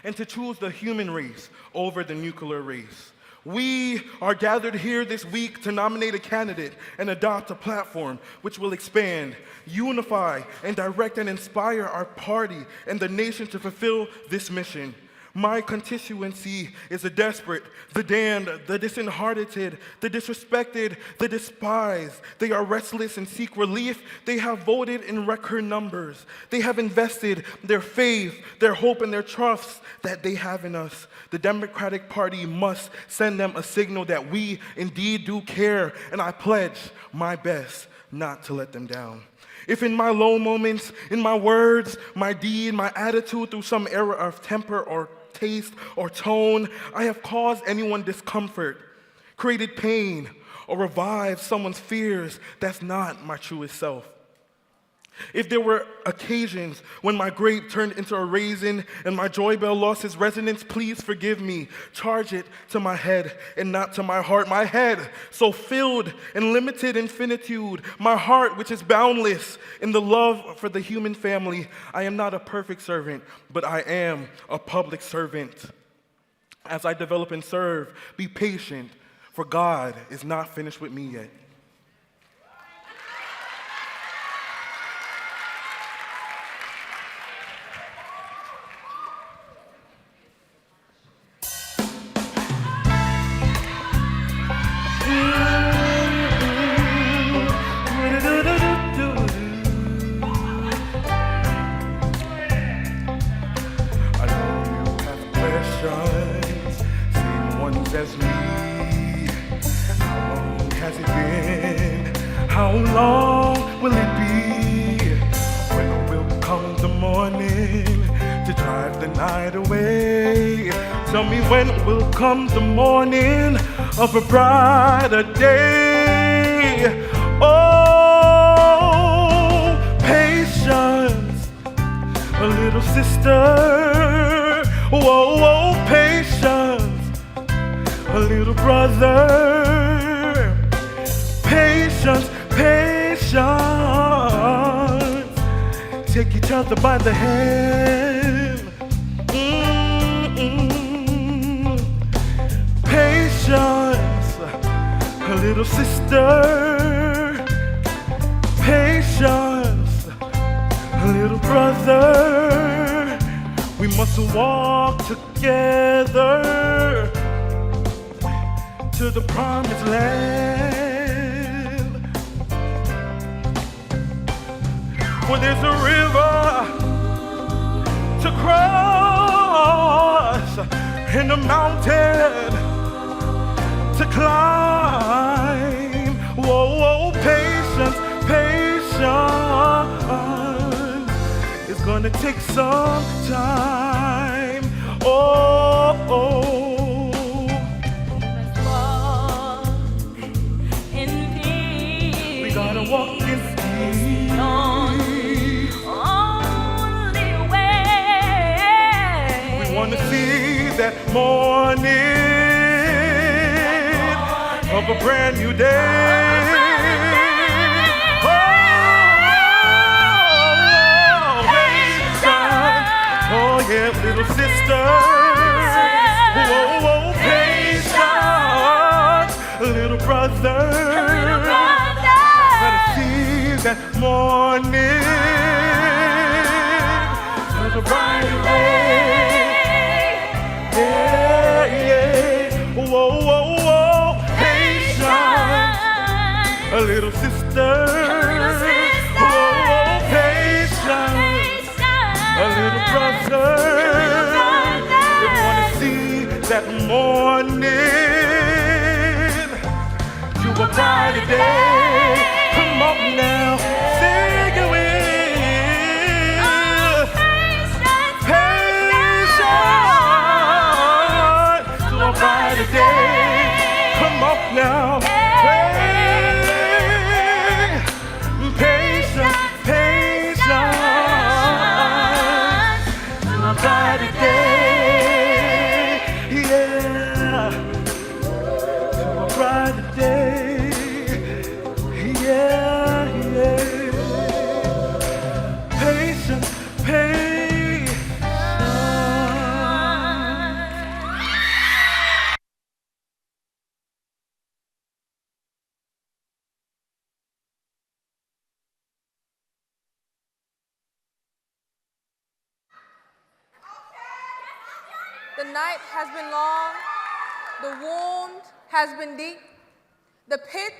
and to choose the human race over the nuclear race. We are gathered here this week to nominate a candidate and adopt a platform which will expand, unify, and direct and inspire our party and the nation to fulfill this mission. My constituency is the desperate, the damned, the disheartened, the disrespected, the despised. They are restless and seek relief. They have voted in record numbers. They have invested their faith, their hope, and their trust that they have in us. The Democratic Party must send them a signal that we indeed do care, and I pledge my best not to let them down. If in my low moments, in my words, my deed, my attitude, through some error of temper or taste or tone, I have caused anyone discomfort, created pain, or revive someone's fears, that's not my truest self. If there were occasions when my grape turned into a raisin and my joy bell lost its resonance, please forgive me. Charge it to my head and not to my heart. My head, so filled in limited infinitude. My heart, which is boundless in the love for the human family. I am not a perfect servant, but I am a public servant. As I develop and serve, be patient, for God is not finished with me yet. As me. How long has it been? How long will it be? When will come the morning to drive the night away? Tell me when will come the morning of a brighter day? Oh, patience, a little sister. Whoa, whoa, patience. A little brother, patience, patience. Take each other by the hand. Patience, a little sister. Patience, a little brother. We must walk together to the promised land, where there's a river to cross and a mountain to climb. Whoa, whoa, patience, patience. It's gonna take some time. Oh, oh. Walk in peace. Only way. We want to see that morning of a brand new day. Oh, patience. Oh yeah, little sister. Whoa, whoa, patience. Little brother. That morning of a brighter day. Yeah, yeah. Whoa, whoa, whoa. Patience. A little sister. Whoa, whoa, patience. A little brother. We want to see that morning to a brighter day. Come on now, sing it with. Patience, to a brighter day. Come on now, patience, patience, to a brighter day. Yeah, to a brighter day. Patience, patience. The night has been long, the wound has been deep, the pit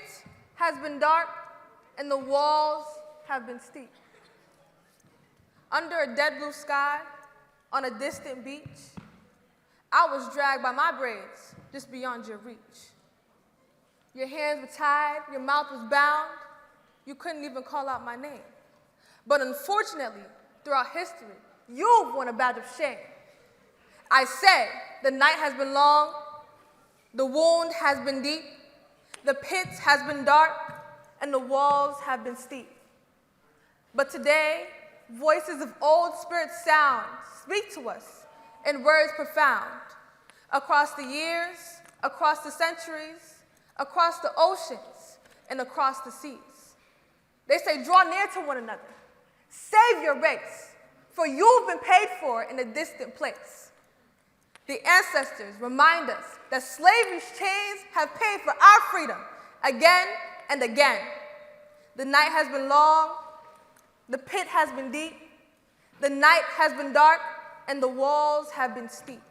has been dark, and the walls have been steep. Under a dead blue sky, on a distant beach, I was dragged by my braids just beyond your reach. Your hands were tied, your mouth was bound, you couldn't even call out my name. But unfortunately, throughout history, you've worn a badge of shame. I said, the night has been long, the wound has been deep, The pit has been dark and the walls have been steep. But today, voices of old spirit sound speak to us in words profound. Across the years, across the centuries, across the oceans, and across the seas. They say, draw near to one another. Save your race, for you've been paid for in a distant place. The ancestors remind us that slavery's chains have paid for our freedom again and again. The night has been long, the pit has been deep, the night has been dark, and the walls have been steep.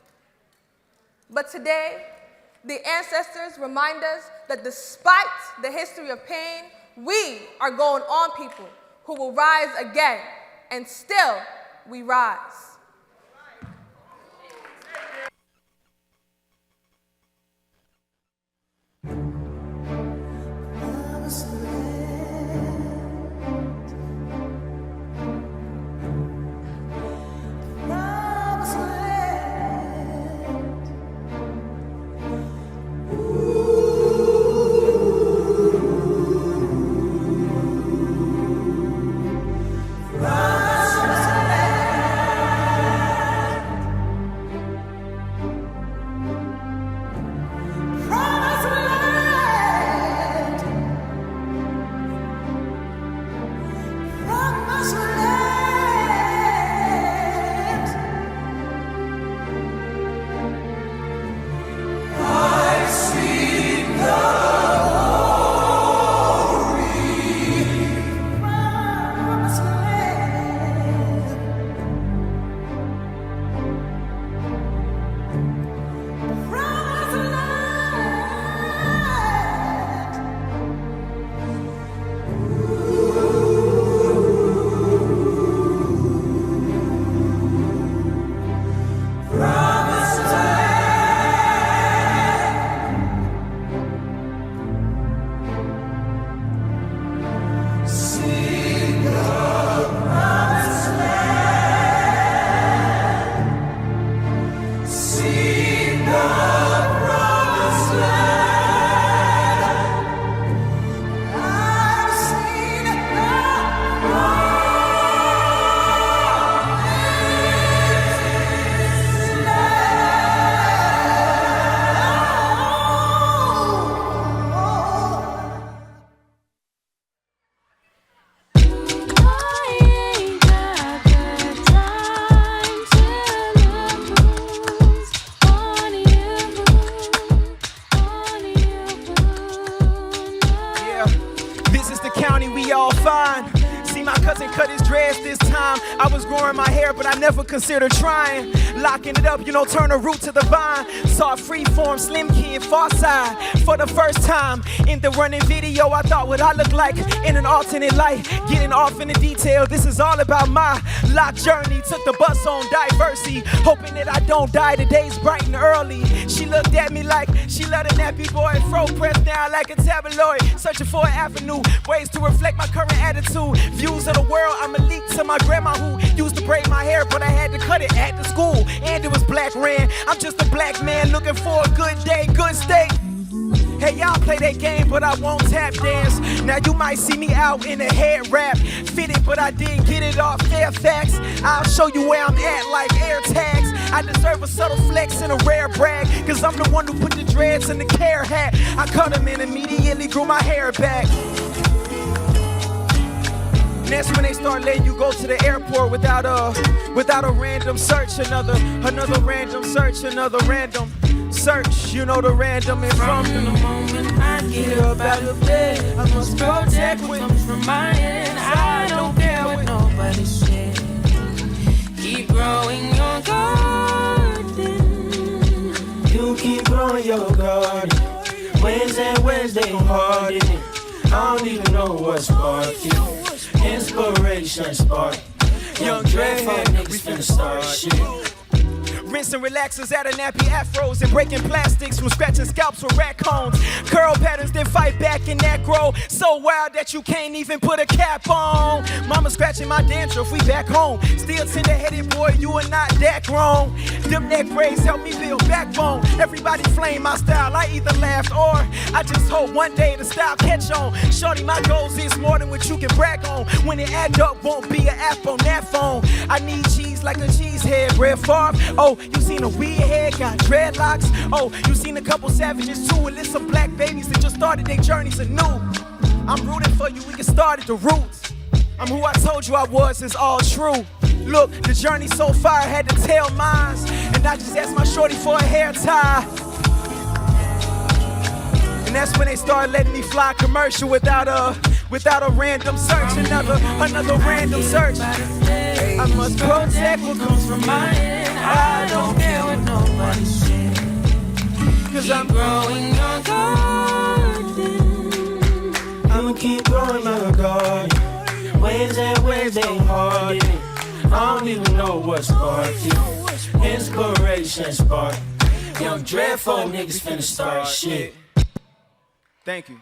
But today, the ancestors remind us that despite the history of pain, we are going on people who will rise again, and still we rise. Never considered trying, locking it up, turn a root to the vine. Saw freeform, slim kid, far side. For the first time in the running video, I thought what I look like in an alternate light. Getting off in the detail, this is all about my lock journey. Took the bus on diversity, hoping that I don't die. The day's bright and early. She looked at me like she loved a nappy boy. Fro pressed down like a tabloid, searching for an avenue, ways to reflect my current attitude. Views of the world, I'm a leak to my grandma who used to braid my hair, but I had to cut it at the school, and it was black ran. I'm just a black man looking for a good day, good state. Hey, y'all play that game, but I won't tap dance. Now you might see me out in a head wrap, fitted, but I didn't get it off Fairfax. I'll show you where I'm at like air tags. I deserve a subtle flex and a rare brag, cause I'm the one who put the dreads in the care hat. I cut them and immediately grew my hair back. And that's when they start letting you go to the airport without a random search. Another random search, another random search. You know the random and from the moment I get up out of bed, I must protect what comes from my end. I don't care what nobody says. Keep growing your garden. You keep growing your garden. Wednesday hardening. I don't even know what's sparking. Inspiration spark. Young Dre, we finna start shit. Rinsing relaxers out of nappy afros and breaking plastics from scratching scalps with rat cones. Curl patterns then fight back in that grow. So wild that you can't even put a cap on. Mama scratching my dandruff, we back home. Still tender-headed, boy, you are not that grown. Them neck braids help me build backbone. Everybody flame my style, I either laughed or I just hope one day the style catch on. Shorty, my goals is more than what you can brag on. When it add up, won't be an app on that phone. I need cheese like a cheesehead, Brett Favre. Oh, you seen a weird head, got dreadlocks. Oh, you seen a couple savages too. And list some black babies that just started their journeys anew. I'm rooting for you, we can start at the roots. I'm who I told you I was, it's all true. Look, the journey so far, I had to tell mines. And I just asked my shorty for a hair tie. And that's when they started letting me fly commercial without a random search. Another random search. I must protect what comes from mine. I don't care what nobody says. Cause I'm growing my garden. I'ma keep growing my garden. Waves and waves they harden. I don't even know what sparked it. Inspiration spark. Young dreadful niggas finna start shit. Thank you.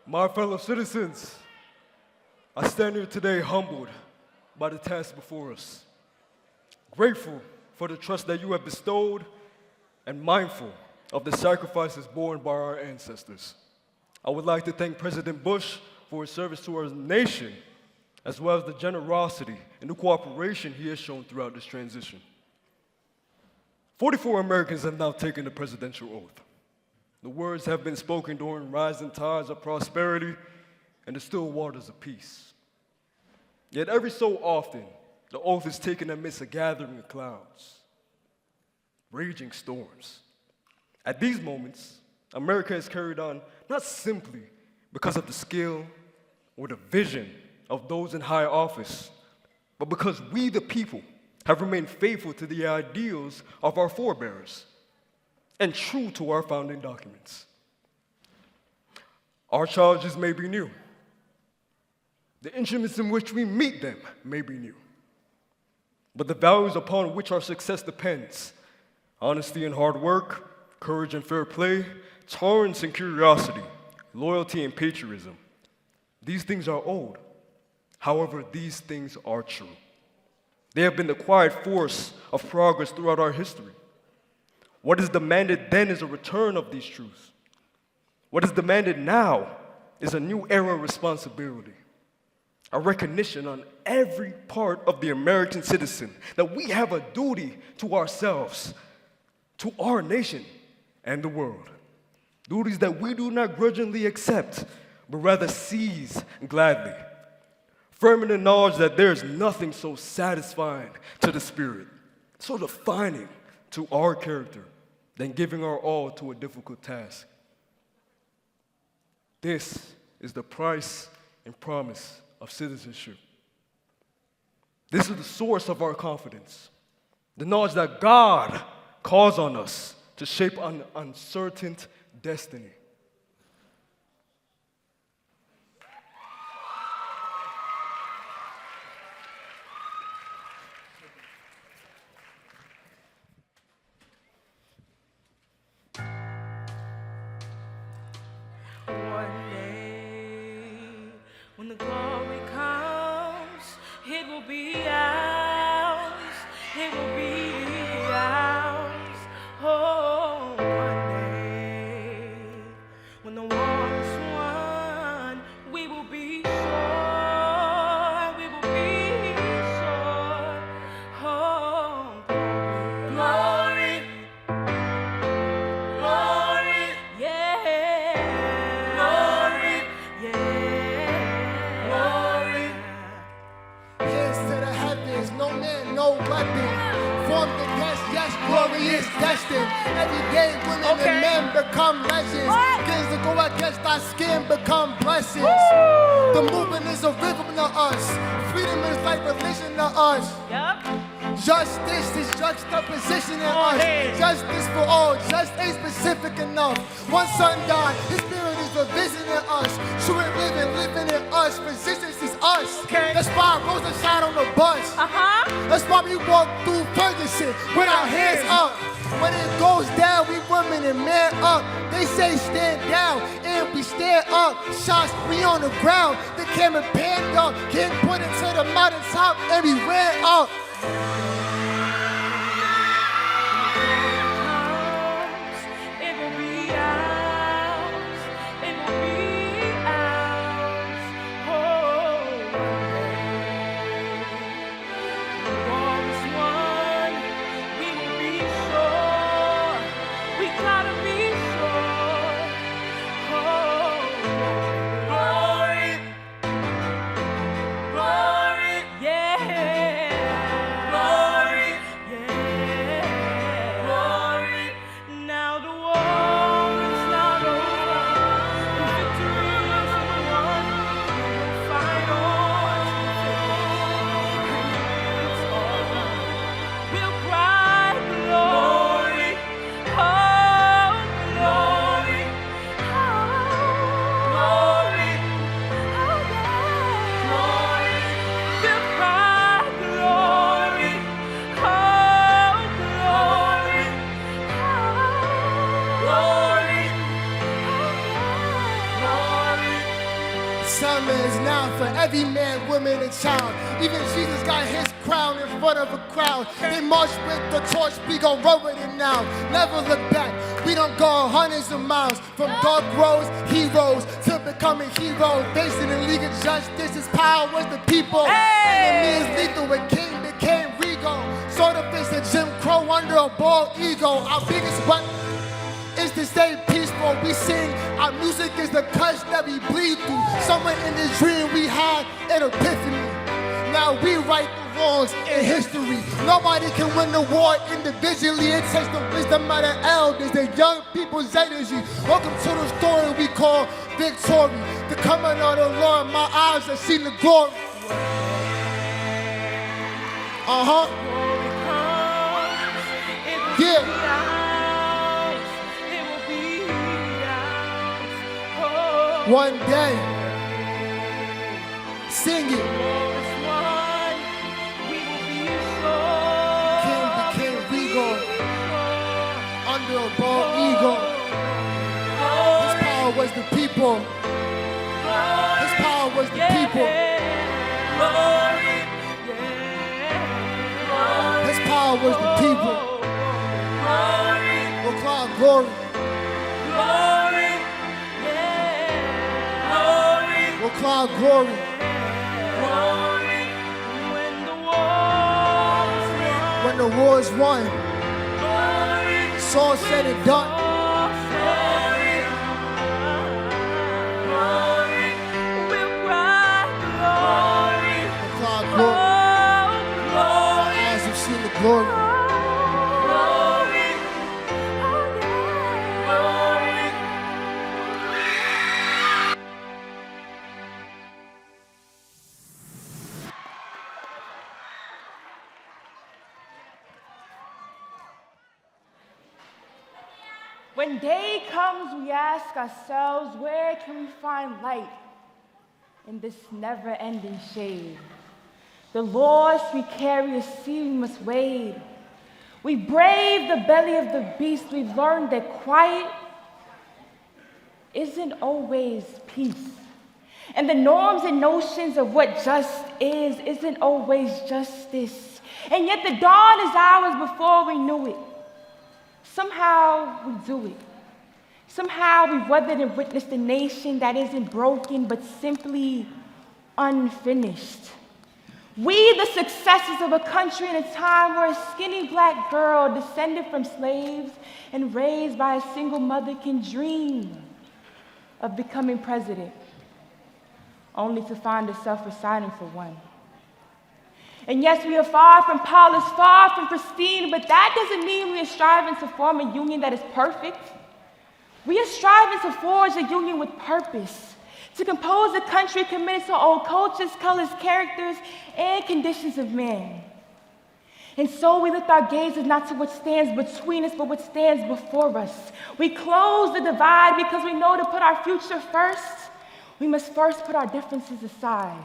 My fellow citizens, I stand here today humbled by the task before us, grateful for the trust that you have bestowed, and mindful of the sacrifices borne by our ancestors. I would like to thank President Bush for his service to our nation, as well as the generosity and the cooperation he has shown throughout this transition. 44 Americans have now taken the presidential oath. The words have been spoken during rising tides of prosperity and the still waters of peace. Yet every so often, the oath is taken amidst a gathering of clouds, raging storms. At these moments, America is carried on not simply because of the skill or the vision of those in high office, but because we, the people, have remained faithful to the ideals of our forebears and true to our founding documents. Our challenges may be new. The instruments in which we meet them may be new. But the values upon which our success depends, honesty and hard work, courage and fair play, tolerance and curiosity, loyalty and patriotism, these things are old. However, these things are true. They have been the quiet force of progress throughout our history. What is demanded then is a return of these truths. What is demanded now is a new era of responsibility, a recognition on every part of the American citizen that we have a duty to ourselves, to our nation, and the world. Duties that we do not grudgingly accept, but rather seize gladly. Firm in the knowledge that there is nothing so satisfying to the spirit, so defining to our character, than giving our all to a difficult task. This is the price and promise of citizenship. This is the source of our confidence, the knowledge that God calls on us to shape an uncertain destiny. One day, when the glory comes, it will be ours. It will be ours. Oh, one day, when the war is won, we will be sure. We will be sure. Oh, glory, glory, yeah. Glory, yeah. Glory. Hands to the heavens, no man, no weapon. Formed against, yes, glory is destined. Every day, women and men become legends. Kings that go against our skin become blessings. The movement is a rhythm to us. Freedom is like religion to us. Justice is juxtaposition in us. Justice for all, just ain't specific enough. One son died, his spirit is revisiting us. True and living in us. Resistance is us. That's why I rose and shine on the bus. That's why we walk through Ferguson with our hands up. When it goes down, we women and man up. They say stand down, and we stand up. Shots, we on the ground. The camera panned up, getting put into the mountain top, and we ran up. It will be ours. It will be ours. Oh, the war is won. We will be sure. We gotta be sure. Oh, glory, glory, yeah. summer is now for every man, woman, and child. Even Jesus got his crown in front of a crowd. They march with the torch, we gon' run with it now. Never look back, we don't go hundreds of miles. From dark roads, heroes, to becoming heroes. Based in the League of Justice, his power was the people. Enemy is lethal when king became regal. Saw the face of Jim Crow under a bald ego. Our biggest weapon is to stay peaceful. We sing, our music is the cuts that we bleed through. Somewhere in this dream we had an epiphany. Now we right the wrongs in history. Nobody can win the war individually. It takes the wisdom of the elders, the young people's energy. Welcome to the story we call victory. The coming of the Lord, my eyes have seen the glory. Yeah. One day, sing it. King became regal, under a bald eagle. His power was the people. His power was the people. His power was the people. We'll cry glory. We'll cry glory. When the war is won, it's all said and done. We'll cry glory. Our eyes have seen the glory. When day comes, we ask ourselves, where can we find light in this never-ending shade? The loss we carry, a sea we must wade. We brave the belly of the beast. We've learned that quiet isn't always peace. And the norms and notions of what just is isn't always justice. And yet the dawn is ours before we knew it. Somehow we do it. Somehow we've weathered and witnessed a nation that isn't broken but simply unfinished. We, the successors of a country in a time where a skinny black girl descended from slaves and raised by a single mother can dream of becoming president, only to find herself resigning for one. And yes, we are far from polished, far from pristine, but that doesn't mean we are striving to form a union that is perfect. We are striving to forge a union with purpose, to compose a country committed to old cultures, colors, characters, and conditions of man. And so we lift our gazes not to what stands between us, but what stands before us. We close the divide because we know to put our future first, we must first put our differences aside.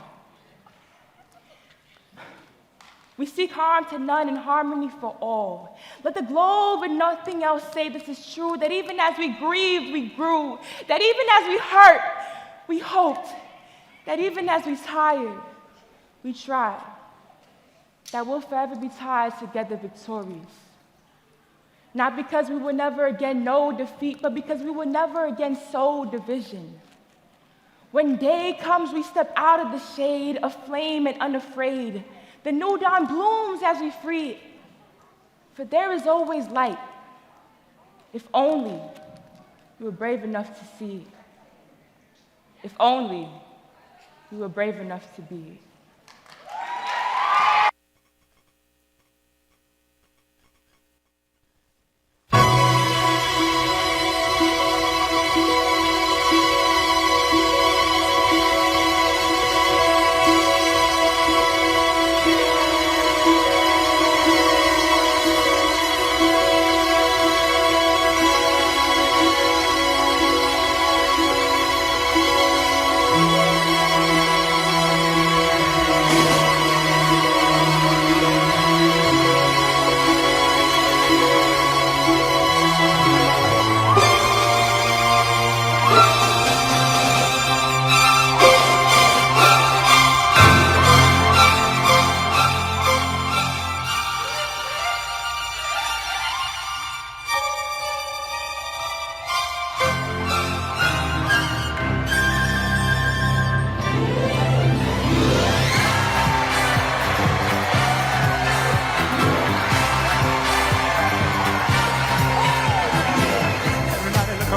We seek harm to none and harmony for all. Let the globe and nothing else say this is true, that even as we grieved, we grew, that even as we hurt, we hoped, that even as we tired, we tried, that we'll forever be tied together victorious. Not because we will never again know defeat, but because we will never again sow division. When day comes, we step out of the shade, aflame and unafraid. The new dawn blooms as we free it. For there is always light, if only we were brave enough to see it. If only we were brave enough to be it.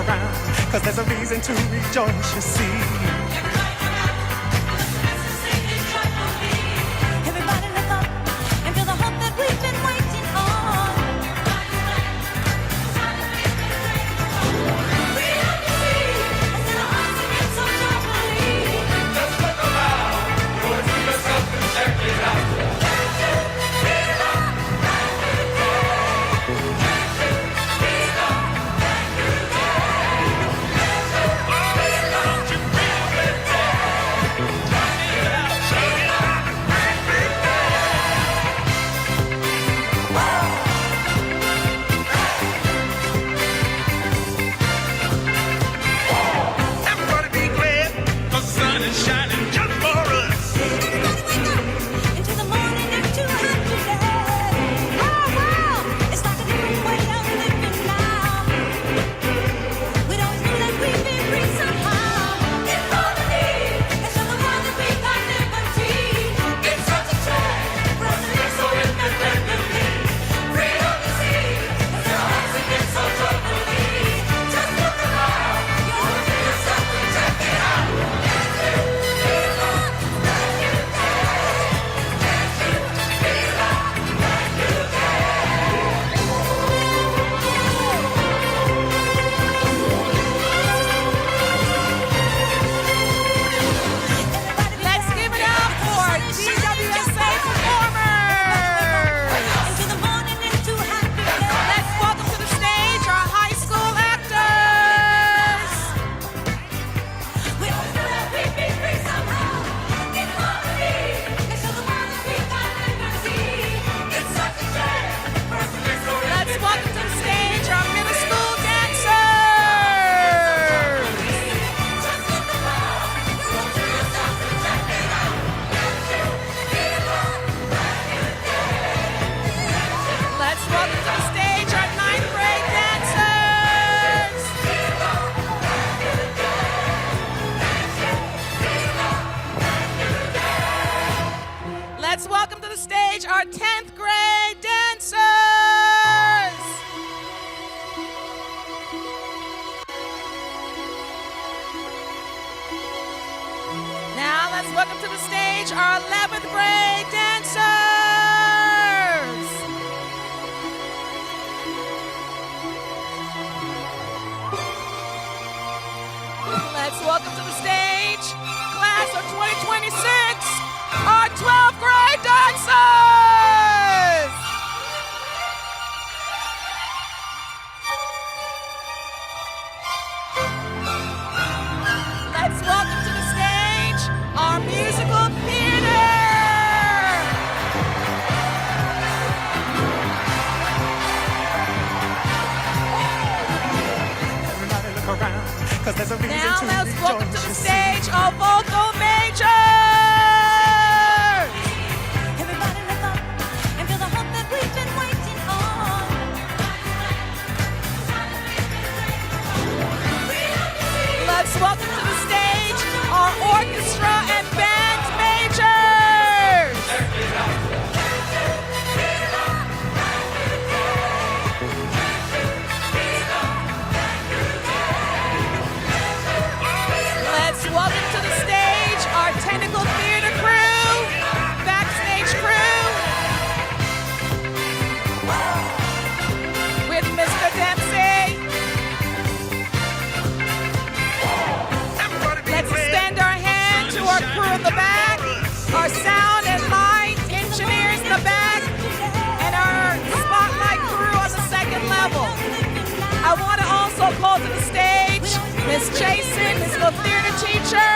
around, cause there's a reason to rejoice, you see. Everybody look up and feel the hope that we've been waiting on. Freedom to see, instead of hearts against so joyfully. Just look around, you'll see yourself and check it out. Our 10th grade dancers! Now let's welcome to the stage our 11th grade dancers! Let's welcome to the stage class of 2026, our 12th grade dancers! Let's welcome to the stage our musical theater! Everybody look around, cause there's a reason Now to let's rejoice, welcome to the you see. stage our vocal majors! Everybody look up and feel the hope that we've been waiting on. Let's welcome to the stage our orchestra and band majors! Let's welcome to the stage our technical theater crew, backstage crew, with Mr. Dempsey. Let's extend our hand to our crew in the back, our sound and light engineers in the back, and our spotlight crew on the second level. I want to also call to the stage Miss Jason, musical theater teacher,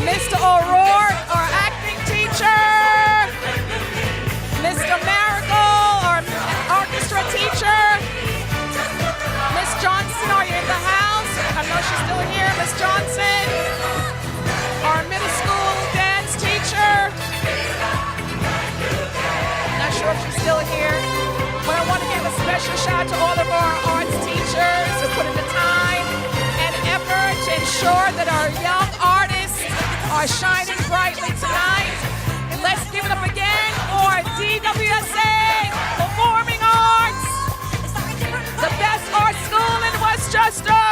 Mr. O'Rourke, our acting teacher, Mr. Marigold, our orchestra teacher, Miss Johnson, are you in the house? I know she's still here. Miss Johnson, our middle school dance teacher. Not sure if she's still here, but I want to give a special shout out to all of our arts teachers who put in the time and effort to ensure that our young artists are shining brightly tonight. And let's give it up again for DWSA Performing Arts, the best Master!